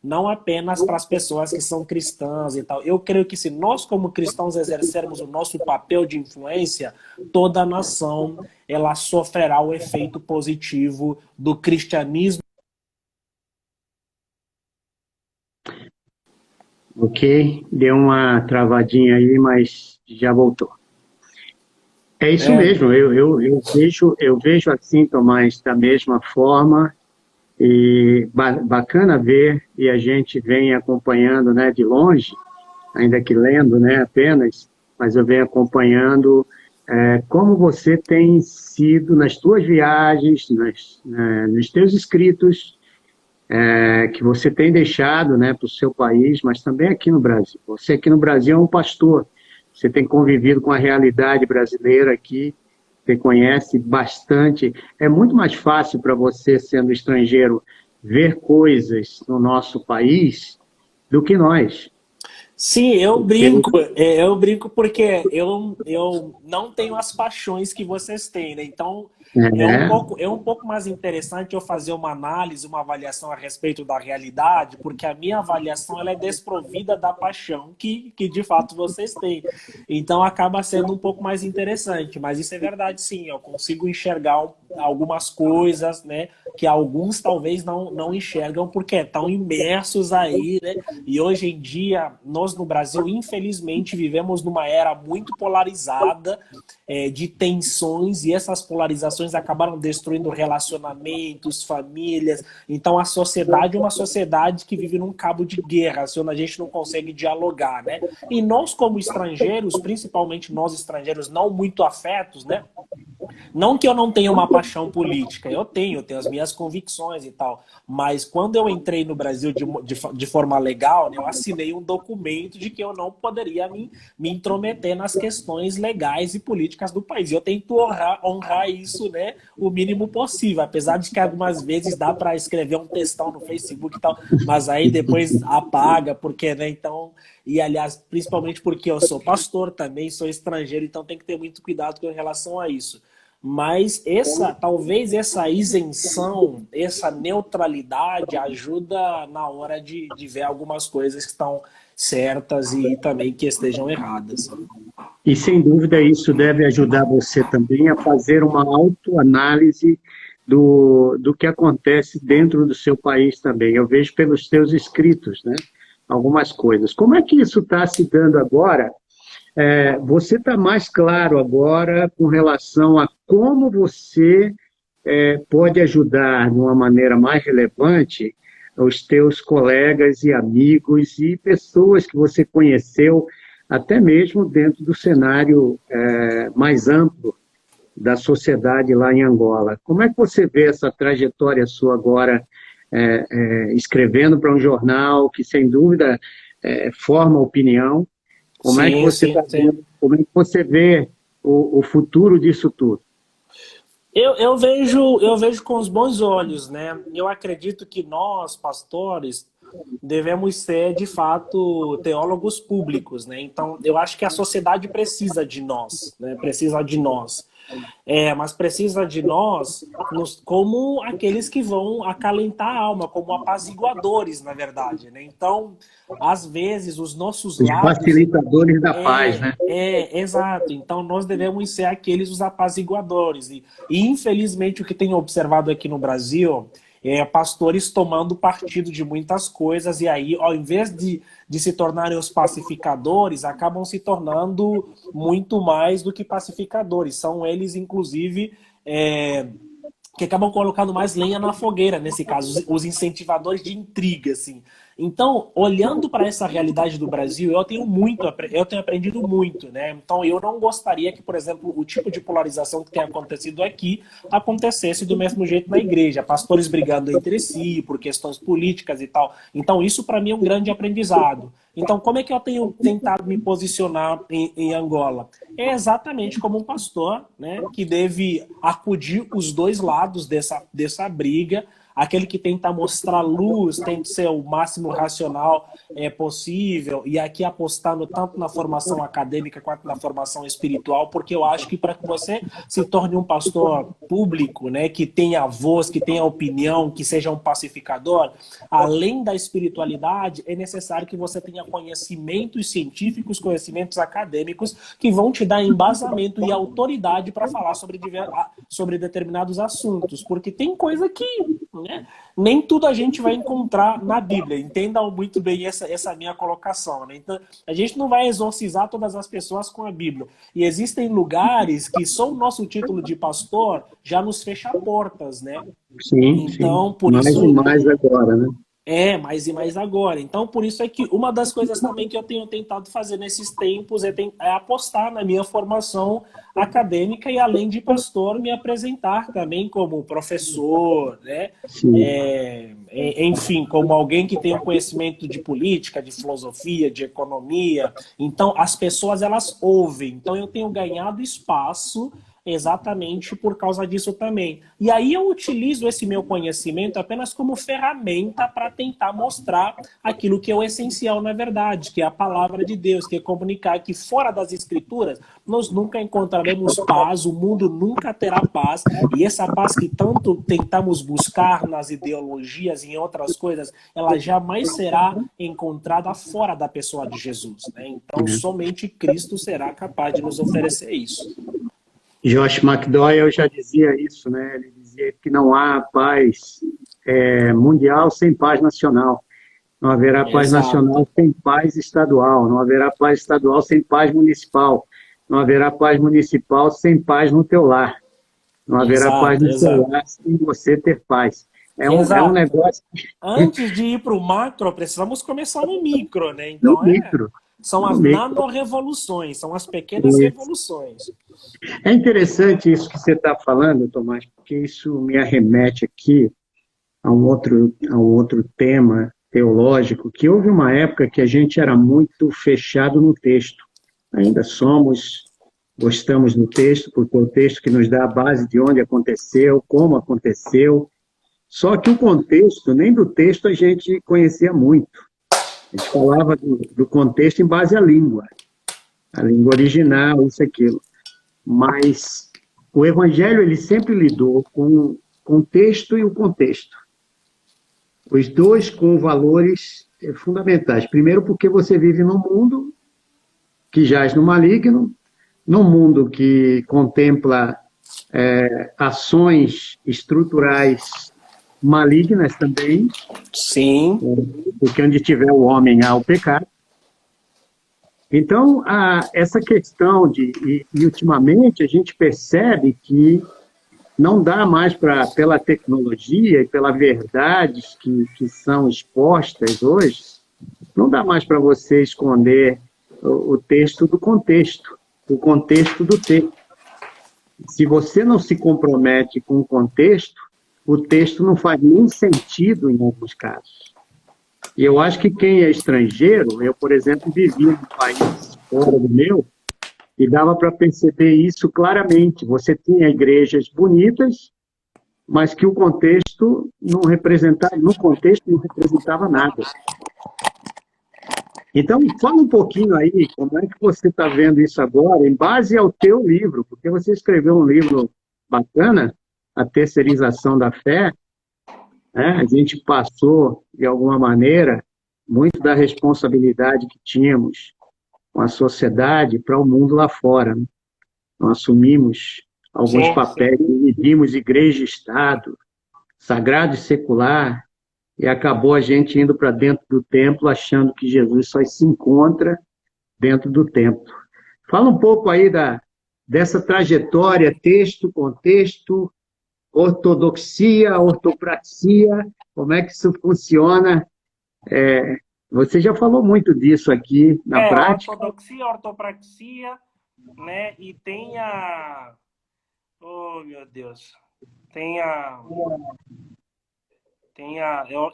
não apenas para as pessoas que são cristãs e tal. Eu creio que se nós, como cristãos, exercermos o nosso papel de influência, toda a nação ela sofrerá o efeito positivo do cristianismo. Ok, deu uma travadinha aí, mas já voltou. É isso mesmo, eu vejo assim, Tomás, da mesma forma, e bacana ver, e a gente vem acompanhando, né, de longe, ainda que lendo, né, apenas, mas eu venho acompanhando como você tem sido nas tuas viagens, nos teus escritos, que você tem deixado, né, para o seu país, mas também aqui no Brasil. Você aqui no Brasil é um pastor, você tem convivido com a realidade brasileira aqui, você conhece bastante. É muito mais fácil para você, sendo estrangeiro, ver coisas no nosso país do que nós. Sim, Porque, eu brinco porque eu não tenho as paixões que vocês têm, né? Então é, é um pouco mais interessante eu fazer uma análise, uma avaliação a respeito da realidade, porque a minha avaliação ela é desprovida da paixão que de fato vocês têm. Então acaba sendo um pouco mais interessante, mas isso é verdade sim, eu consigo enxergar algumas coisas, né, que alguns talvez não enxergam porque estão imersos aí, né? E hoje em dia, nós no Brasil, infelizmente, vivemos numa era muito polarizada, de tensões, e essas polarizações acabaram destruindo relacionamentos, famílias. Então, a sociedade é uma sociedade que vive num cabo de guerra, onde a gente não consegue dialogar, né? E nós, como estrangeiros, principalmente nós estrangeiros não muito afetos, né? Não que eu não tenha uma paixão política, eu tenho as minhas convicções e tal, mas quando eu entrei no Brasil de forma legal, né, eu assinei um documento de que eu não poderia me intrometer nas questões legais e políticas do país. E eu tento honrar isso, né, o mínimo possível, apesar de que algumas vezes dá para escrever um textão no Facebook e tal, mas aí depois apaga, porque, né, então... E, aliás, principalmente porque eu sou pastor também, sou estrangeiro, então tem que ter muito cuidado com relação a isso. Mas talvez essa isenção, essa neutralidade ajuda na hora de ver algumas coisas que estão certas e também que estejam erradas. e, sem dúvida, isso deve ajudar você também a fazer uma autoanálise do que acontece dentro do seu país também. Eu vejo pelos seus escritos, né, algumas coisas. Como é que isso está se dando agora? Você está mais claro agora com relação a como você pode ajudar de uma maneira mais relevante os teus colegas e amigos e pessoas que você conheceu, até mesmo dentro do cenário mais amplo da sociedade lá em Angola. Como é que você vê essa trajetória sua agora, escrevendo para um jornal que, sem dúvida, forma opinião. Como é que você está vendo, como é que você vê o futuro disso tudo? Eu vejo com os bons olhos, né? Eu acredito que nós, pastores, devemos ser, de fato, teólogos públicos, né? Então, eu acho que a sociedade precisa de nós, né? Precisa de nós. Mas precisa de nós como aqueles que vão acalentar a alma, como apaziguadores, na verdade, né? Então, às vezes, os nossos Os lábios... facilitadores da paz, né? Exato. Então, nós devemos ser aqueles os apaziguadores. E, infelizmente, o que tenho observado aqui no Brasil pastores tomando partido de muitas coisas, e aí, ao invés de se tornarem os pacificadores, acabam se tornando muito mais do que pacificadores. São eles, inclusive, que acabam colocando mais lenha na fogueira, nesse caso, os incentivadores de intriga, assim. Então, olhando para essa realidade do Brasil, eu tenho aprendido muito, né? Então, eu não gostaria que, por exemplo, o tipo de polarização que tem acontecido aqui acontecesse do mesmo jeito na igreja, pastores brigando entre si por questões políticas e tal. Então, isso para mim é um grande aprendizado. Então, como é que eu tenho tentado me posicionar em Angola? É exatamente como um pastor, né, que deve acudir os dois lados dessa briga. Aquele que tenta mostrar luz tem que ser o máximo racional possível, e aqui apostando tanto na formação acadêmica quanto na formação espiritual, porque eu acho que para que você se torne um pastor público, né, que tenha voz, que tenha opinião, que seja um pacificador, além da espiritualidade, é necessário que você tenha conhecimentos científicos, conhecimentos acadêmicos, que vão te dar embasamento e autoridade para falar sobre determinados assuntos, porque tem coisa que... né? Nem tudo a gente vai encontrar na Bíblia. Entendam muito bem essa minha colocação, né? Então, a gente não vai exorcizar todas as pessoas com a Bíblia. E existem lugares que só o nosso título de pastor já nos fecha portas, né? Sim, então, sim. Por mais isso... e mais agora, né? Mais e mais agora. Então, por isso é que uma das coisas também que eu tenho tentado fazer nesses tempos é apostar na minha formação acadêmica e, além de pastor, me apresentar também como professor, né? Enfim, como alguém que tem um conhecimento de política, de filosofia, de economia. Então, as pessoas, elas ouvem. Então, eu tenho ganhado espaço exatamente por causa disso também. E aí eu utilizo esse meu conhecimento apenas como ferramenta para tentar mostrar aquilo que é o essencial na verdade, que é a palavra de Deus, que é comunicar que fora das escrituras nós nunca encontraremos paz, o mundo nunca terá paz, e essa paz que tanto tentamos buscar nas ideologias e em outras coisas, ela jamais será encontrada fora da pessoa de Jesus, né? Então somente Cristo será capaz de nos oferecer isso. Josh McDowell já dizia isso, né? Ele dizia que não há paz mundial sem paz nacional. Não haverá paz nacional sem paz estadual. Não haverá paz estadual sem paz municipal. Não haverá paz municipal sem paz no teu lar. Não haverá paz no teu lar sem você ter paz. É um negócio... Antes de ir para o macro, precisamos começar no micro, né? Então, micro. São as nano-revoluções, são as pequenas revoluções. É interessante isso que você está falando, Tomás, porque isso me arremete aqui a um outro tema teológico, que houve uma época que a gente era muito fechado no texto. Ainda gostamos do texto, porque é o texto que nos dá a base de onde aconteceu, como aconteceu. Só que o contexto, nem do texto a gente conhecia muito. A gente falava do contexto em base à língua. A língua original, isso, aquilo. Mas o Evangelho, ele sempre lidou com o texto e o contexto. Os dois com valores fundamentais. Primeiro, porque você vive num mundo que jaz no maligno, num mundo que contempla ações estruturais malignas também. Sim. Porque onde tiver o homem, há o pecado. Então, essa questão e ultimamente a gente percebe que não dá mais pela tecnologia e pelas verdades que são expostas hoje, não dá mais para você esconder o texto do contexto, o contexto do texto. Se você não se compromete com o texto não faz nem sentido em alguns casos. E eu acho que quem é estrangeiro, eu, por exemplo, vivi num país fora do meu, e dava para perceber isso claramente. Você tinha igrejas bonitas, mas que o contexto não representava, no contexto não representava nada. Então, fala um pouquinho aí, como é que você está vendo isso agora, em base ao teu livro, porque você escreveu um livro bacana, A Terceirização da Fé, né? A gente passou, de alguma maneira, muito da responsabilidade que tínhamos com a sociedade para o mundo lá fora, né? Nós assumimos alguns Sim, sim. papéis, dividimos igreja e Estado, sagrado e secular, e acabou a gente indo para dentro do templo achando que Jesus só se encontra dentro do templo. Fala um pouco aí dessa trajetória, texto, contexto, ortodoxia, ortopraxia, como é que isso funciona? Você já falou muito disso aqui na prática. Ortodoxia, ortopraxia, né? E tem a... Oh, meu Deus. Tem a...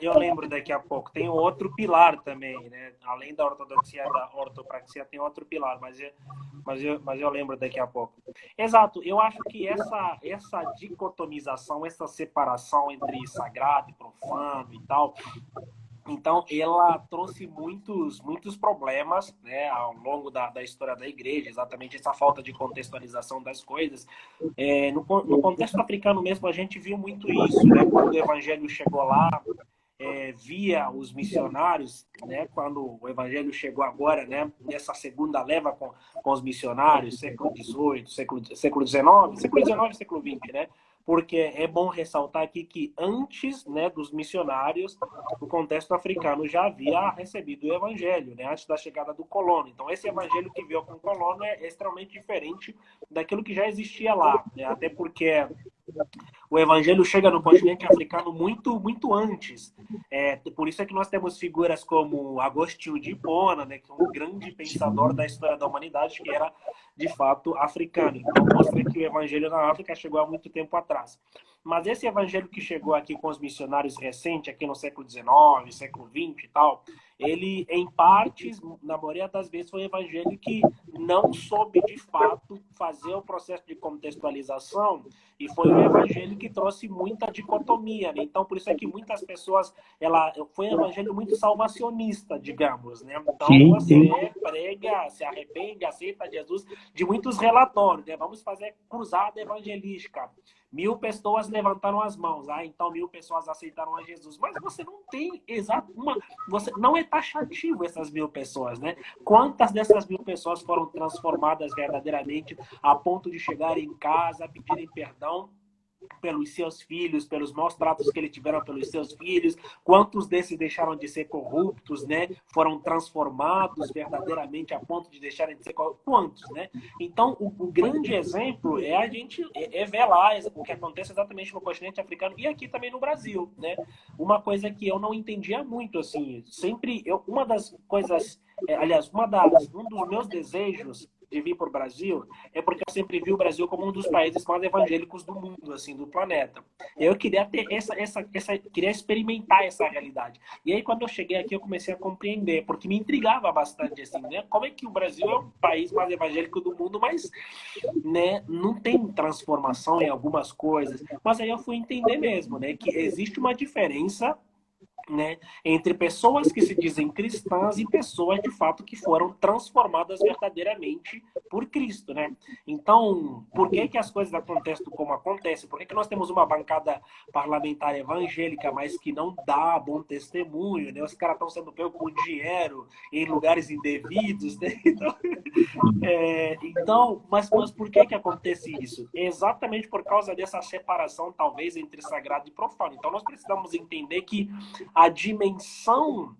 eu lembro daqui a pouco, tem outro pilar também, né? Além da ortodoxia e da ortopraxia, tem outro pilar, mas eu lembro daqui a pouco. Exato, eu acho que essa dicotomização, essa separação entre sagrado e profano e tal, então, ela trouxe muitos problemas, né, ao longo da história da igreja, exatamente essa falta de contextualização das coisas. No contexto africano mesmo, a gente viu muito isso, né, quando o evangelho chegou lá, via os missionários, né, quando o evangelho chegou agora, né, nessa segunda leva com os missionários, século XVIII, século XIX, século XX, né, porque é bom ressaltar aqui que antes, né, dos missionários, o contexto africano já havia recebido o evangelho, né, antes da chegada do colono. Então, esse evangelho que veio com o colono é extremamente diferente daquilo que já existia lá, né, até porque o evangelho chega no continente africano muito antes. Por isso é que nós temos figuras como Agostinho de Hipona, né, que é um grande pensador da história da humanidade, que era, de fato, africano. Então, mostra que o evangelho na África chegou há muito tempo atrás. Mas esse evangelho que chegou aqui com os missionários recentes, aqui no século XIX, século XX e tal, ele, em partes, na maioria das vezes, foi um evangelho que não soube, de fato, fazer o processo de contextualização e foi um evangelho que trouxe muita dicotomia, né? Então, por isso é que muitas pessoas... foi um evangelho muito salvacionista, digamos, né? Então, Sim, sim. você prega, se arrepende, aceita Jesus de muitos relatórios, né? Vamos fazer cruzada evangelística. 1000 pessoas levantaram as mãos. Então 1000 pessoas aceitaram a Jesus. Mas você não tem você não é taxativo essas 1000 pessoas, né? Quantas dessas 1000 pessoas foram transformadas verdadeiramente a ponto de chegar em casa, pedirem perdão pelos seus filhos, pelos maus tratos que ele tiveram pelos seus filhos, quantos desses deixaram de ser corruptos, né? Foram transformados verdadeiramente a ponto de deixarem de ser corruptos, quantos, né? Então, o grande exemplo é a gente ver lá o que acontece exatamente no continente africano e aqui também no Brasil, né? Uma coisa que eu não entendia muito, assim, uma das coisas, aliás, um dos meus desejos de vir para o Brasil é porque eu sempre vi o Brasil como um dos países mais evangélicos do mundo, assim, do planeta. Eu queria ter queria experimentar essa realidade. E aí, quando eu cheguei aqui, eu comecei a compreender, porque me intrigava bastante, assim, né? Como é que o Brasil é um país mais evangélico do mundo, mas, né, não tem transformação em algumas coisas. Mas aí eu fui entender mesmo, né, que existe uma diferença, né, entre pessoas que se dizem cristãs e pessoas de fato que foram transformadas verdadeiramente por Cristo, né? Então, por que as coisas acontecem como acontecem? Por que nós temos uma bancada parlamentar evangélica, mas que não dá bom testemunho, né? Os caras estão sendo pegos com dinheiro em lugares indevidos, né? Mas por que acontece isso? Exatamente por causa dessa separação, talvez, entre sagrado e profano. Então, nós precisamos entender que a dimensão,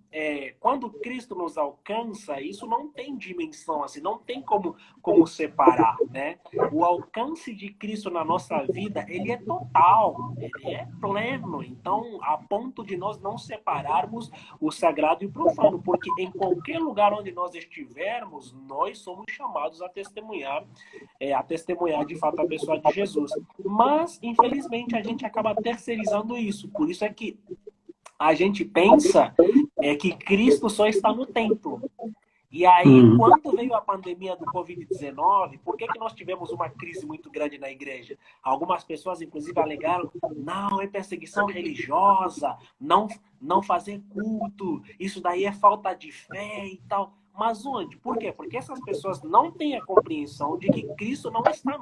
quando Cristo nos alcança, isso não tem dimensão, assim, não tem como separar, né? O alcance de Cristo na nossa vida, ele é total, ele é pleno. Então, a ponto de nós não separarmos o sagrado e o profano, porque em qualquer lugar onde nós estivermos, nós somos chamados a testemunhar de fato a pessoa de Jesus. Mas, infelizmente, a gente acaba terceirizando isso. Por isso é que a gente pensa é que Cristo só está no templo. E aí, Uhum. quando veio a pandemia do Covid-19, por que nós tivemos uma crise muito grande na igreja? Algumas pessoas, inclusive, alegaram, não, é perseguição religiosa, não fazer culto, isso daí é falta de fé e tal. Mas onde? Por quê? Porque essas pessoas não têm a compreensão de que Cristo não está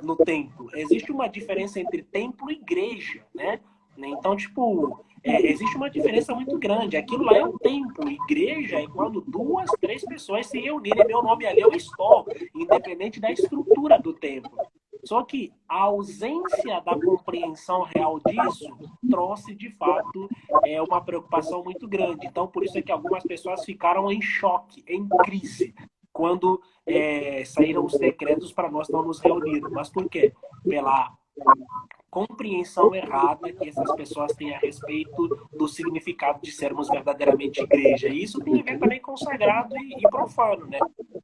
no templo. Existe uma diferença entre templo e igreja, né? Então, tipo, existe uma diferença muito grande. Aquilo lá é um templo. Igreja é quando 2, 3 pessoas se reunirem. Meu nome ali eu estou, independente da estrutura do templo. Só que a ausência da compreensão real disso trouxe, de fato, uma preocupação muito grande. Então, por isso é que algumas pessoas ficaram em choque, em crise, quando saíram os decretos para nós não nos reunirmos. Mas por quê? Pela compreensão errada que essas pessoas têm a respeito do significado de sermos verdadeiramente igreja. E isso tem a ver também com sagrado e profano, né?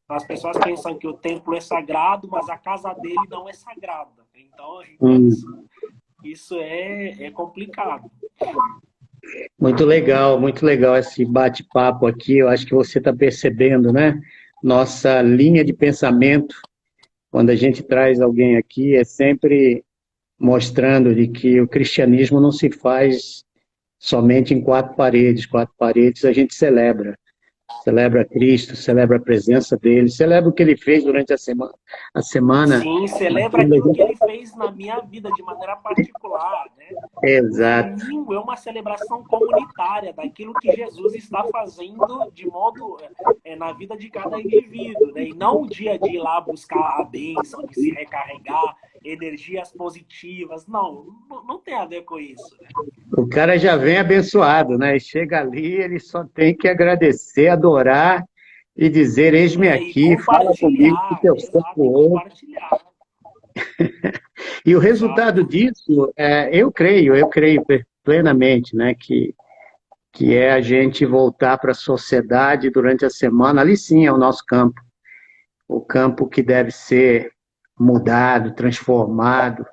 As pessoas pensam que o templo é sagrado, mas a casa dele não é sagrada. Então, isso é complicado. Muito legal esse bate-papo aqui. Eu acho que você está percebendo, né? Nossa linha de pensamento, quando a gente traz alguém aqui, é sempre mostrando de que o cristianismo não se faz somente em quatro paredes. Quatro paredes a gente celebra. Celebra Cristo, celebra a presença dele, celebra o que ele fez durante a semana. Sim, celebra aquilo que ele fez na minha vida de maneira particular, né? O Exato. domingo é uma celebração comunitária daquilo que Jesus está fazendo de modo na vida de cada indivíduo, né? E não o dia de ir lá buscar a bênção, de se recarregar, energias positivas. Não tem a ver com isso, né? O cara já vem abençoado, né? E chega ali, ele só tem que agradecer, adorar e dizer: Eis-me E aqui, fala comigo, que compartilhar, teu servo exato, e ouve. compartilhar. E o resultado Exato. disso, eu creio plenamente, né? Que é a gente voltar para a sociedade durante a semana. Ali sim é o nosso campo, o campo que deve ser mudado, transformado.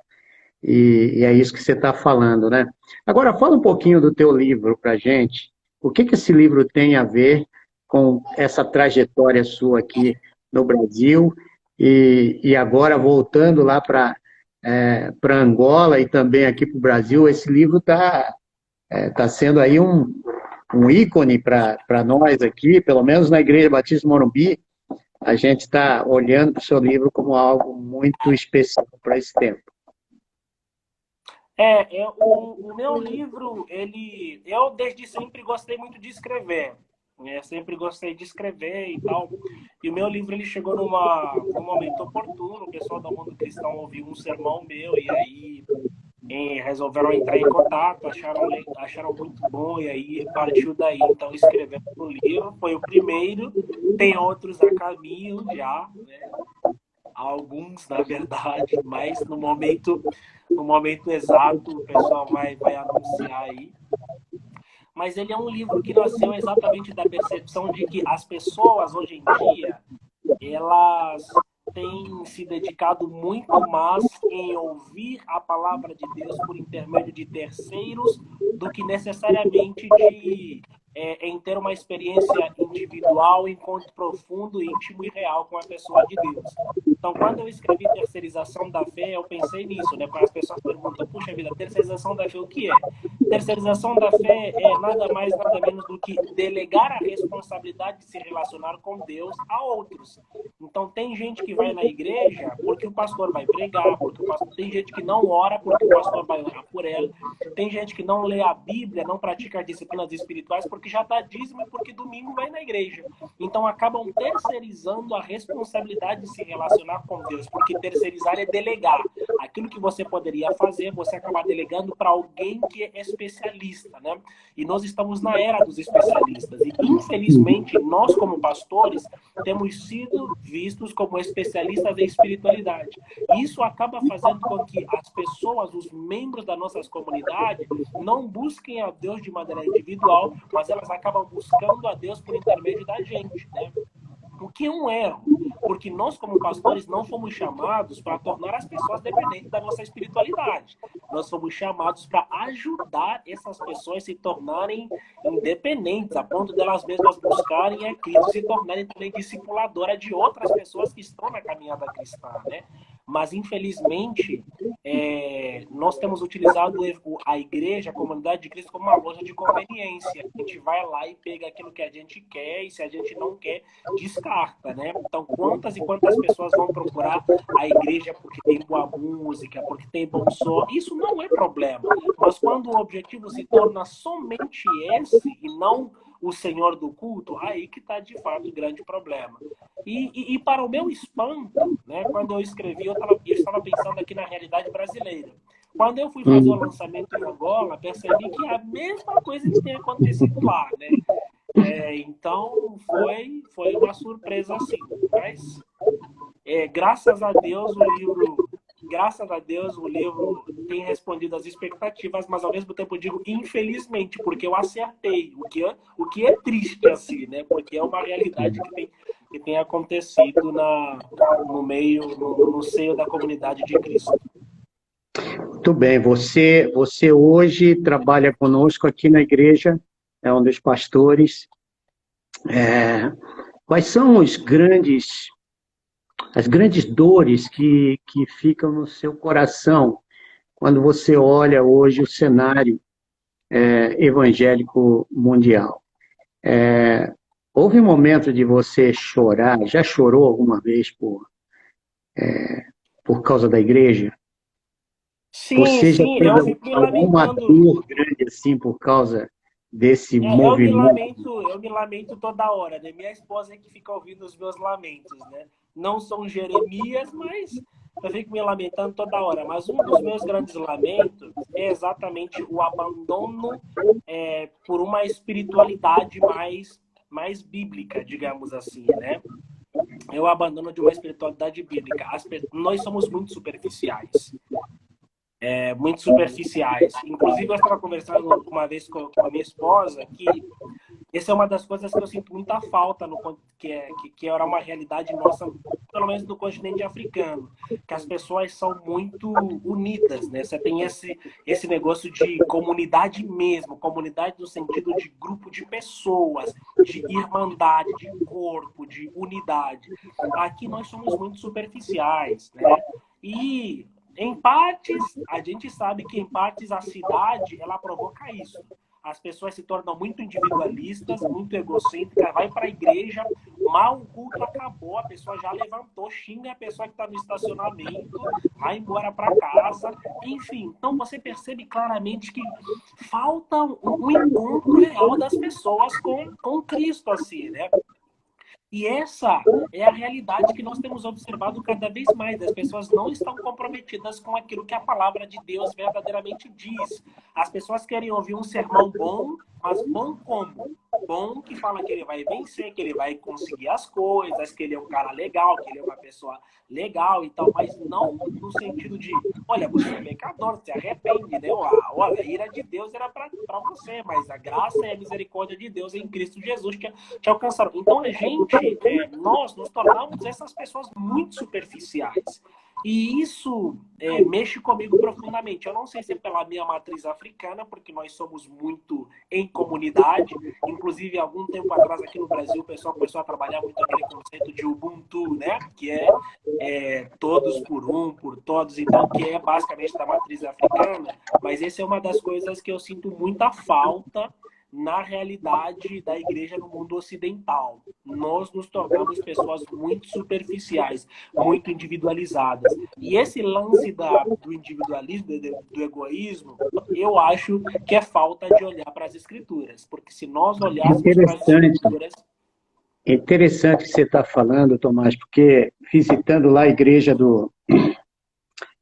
E é isso que você está falando, né? Agora, fala um pouquinho do teu livro para a gente. O que que esse livro tem a ver com essa trajetória sua aqui no Brasil e agora voltando lá para Angola e também aqui para o Brasil, esse livro tá sendo aí um ícone para nós aqui, pelo menos na Igreja Batista Morumbi, a gente está olhando para o seu livro como algo muito especial para esse tempo. O meu livro, eu desde sempre gostei muito de escrever, né? Sempre gostei de escrever e tal. E o meu livro ele chegou num momento oportuno. O pessoal do mundo cristão ouviu um sermão meu e aí resolveram entrar em contato, acharam muito bom e aí partiu daí. Então escrevemos o livro, foi o primeiro. Tem outros a caminho já, né? Alguns, na verdade, mas no momento exato o pessoal vai anunciar aí. Mas ele é um livro que nasceu exatamente da percepção de que as pessoas hoje em dia, elas têm se dedicado muito mais em ouvir a palavra de Deus por intermédio de terceiros do que necessariamente em ter uma experiência individual, encontro profundo, íntimo e real com a pessoa de Deus. Então, quando eu escrevi Terceirização da Fé, eu pensei nisso, né? Quando as pessoas perguntam, puxa vida, terceirização da fé, o que é? Terceirização da fé é nada mais, nada menos do que delegar a responsabilidade de se relacionar com Deus a outros. Então, tem gente que vai na igreja porque o pastor vai pregar, tem gente que não ora porque o pastor vai orar por ela, tem gente que não lê a Bíblia, não pratica as disciplinas espirituais porque já dá dízimo e porque domingo vai na igreja. Então, acabam terceirizando a responsabilidade de se relacionar com Deus, porque terceirizar é delegar. Aquilo que você poderia fazer, você acaba delegando para alguém que é especialista, né? E nós estamos na era dos especialistas. E, infelizmente, nós, como pastores, temos sido vistos como especialistas em espiritualidade. Isso acaba fazendo com que as pessoas, os membros das nossas comunidades, não busquem a Deus de maneira individual, mas elas acabam buscando a Deus por intermédio da gente, né? O que é um erro, Porque nós, como pastores, não fomos chamados para tornar as pessoas dependentes da nossa espiritualidade. Nós fomos chamados para ajudar essas pessoas a se tornarem independentes, a ponto delas mesmas buscarem a Cristo, se tornarem também discipuladoras de outras pessoas que estão na caminhada cristã, né? Mas, infelizmente, nós temos utilizado a igreja, a comunidade de Cristo, como uma loja de conveniência. A gente vai lá e pega aquilo que a gente quer, e se a gente não quer, descarta, né? Então, quantas e quantas pessoas vão procurar a igreja porque tem boa música, porque tem bom som? Isso não é problema. Mas quando o objetivo se torna somente esse, e não o Senhor do culto, aí que está, de fato, o grande problema. E para o meu espanto, né, quando eu escrevi, eu estava pensando aqui na realidade brasileira. Quando eu fui fazer o lançamento em Angola, percebi que a mesma coisa que tem acontecido lá, né? Então, foi uma surpresa assim. Mas, graças a Deus, o livro tem respondido às expectativas, mas ao mesmo tempo eu digo infelizmente, porque eu acertei, o que é triste assim, né? Porque é uma realidade que tem acontecido no seio da comunidade de Cristo. Muito bem, você hoje trabalha conosco aqui na igreja, é um dos pastores. Quais são as grandes dores que ficam no seu coração quando você olha hoje o cenário evangélico mundial? Houve um momento de você chorar? Já chorou alguma vez por causa da igreja? Sim, Você já sim, eu teve fico me alguma lamentando. dor grande assim por causa desse movimento? Eu me lamento toda hora, né? Minha esposa é que fica ouvindo os meus lamentos, né? Não são Jeremias, mas eu fico me lamentando toda hora. Mas um dos meus grandes lamentos é exatamente o abandono por uma espiritualidade mais bíblica, digamos assim, né? É o abandono de uma espiritualidade bíblica. Nós somos muito superficiais. Muito superficiais. Inclusive, eu estava conversando uma vez com a minha esposa que essa é uma das coisas que eu sinto muita falta, que era uma realidade nossa, pelo menos do continente africano, que as pessoas são muito unidas, né? Você tem esse negócio de comunidade mesmo, comunidade no sentido de grupo de pessoas, de irmandade, de corpo, de unidade. Aqui nós somos muito superficiais, né? E em partes, a gente sabe que em partes a cidade, ela provoca isso. As pessoas se tornam muito individualistas, muito egocêntricas, vai para a igreja, mal o culto acabou, a pessoa já levantou, xinga a pessoa que está no estacionamento, vai embora para casa, enfim. Então você percebe claramente que falta um encontro real das pessoas com Cristo, assim, né? E essa é a realidade que nós temos observado cada vez mais. As pessoas não estão comprometidas com aquilo que a palavra de Deus verdadeiramente diz. As pessoas querem ouvir um sermão bom, mas bom como? Bom que fala que ele vai vencer, que ele vai conseguir as coisas, que ele é um cara legal, que ele é uma pessoa legal e tal, mas não no sentido de, olha, você é pecador, se arrepende, né? Olha, a ira de Deus era para você, mas a graça e a misericórdia de Deus em Cristo Jesus te alcançaram. Então nós nos tornamos essas pessoas muito superficiais. E isso mexe comigo profundamente. Eu não sei se é pela minha matriz africana, porque nós somos muito em comunidade. Inclusive, algum tempo atrás, aqui no Brasil, o pessoal começou a trabalhar muito aquele conceito de Ubuntu, né? Que é todos por um, por todos, então, que é basicamente da matriz africana. Mas essa é uma das coisas que eu sinto muita falta na realidade da igreja no mundo ocidental. Nós nos tornamos pessoas muito superficiais, muito individualizadas. E esse lance do individualismo, do egoísmo, eu acho que é falta de olhar para as escrituras. Porque se nós olhássemos para as escrituras... É interessante o que você está falando, Tomás, porque visitando lá a igreja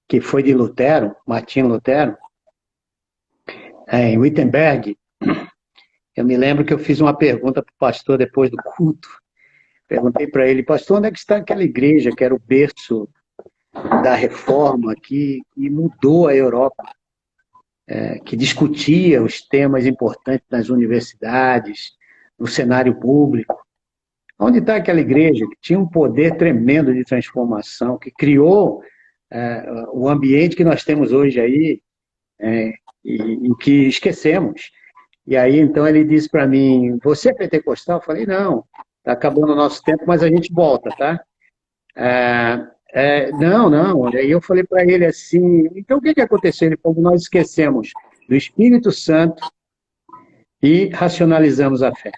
que foi de Lutero, Martinho Lutero, em Wittenberg, eu me lembro que eu fiz uma pergunta para o pastor depois do culto. Perguntei para ele, pastor, onde é que está aquela igreja que era o berço da reforma, que mudou a Europa, que discutia os temas importantes nas universidades, no cenário público? Onde está aquela igreja que tinha um poder tremendo de transformação, que criou o ambiente que nós temos hoje aí, e que esquecemos. E aí, então, ele disse para mim, você é pentecostal? Eu falei, não, está acabando o nosso tempo, mas a gente volta, tá? Não, não. Aí eu falei para ele assim, então o que aconteceu? Ele falou, nós esquecemos do Espírito Santo e racionalizamos a fé.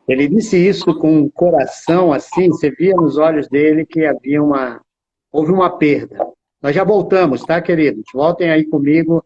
Ele disse isso com um coração assim, você via nos olhos dele que houve uma perda. Nós já voltamos, tá, queridos? Voltem aí comigo,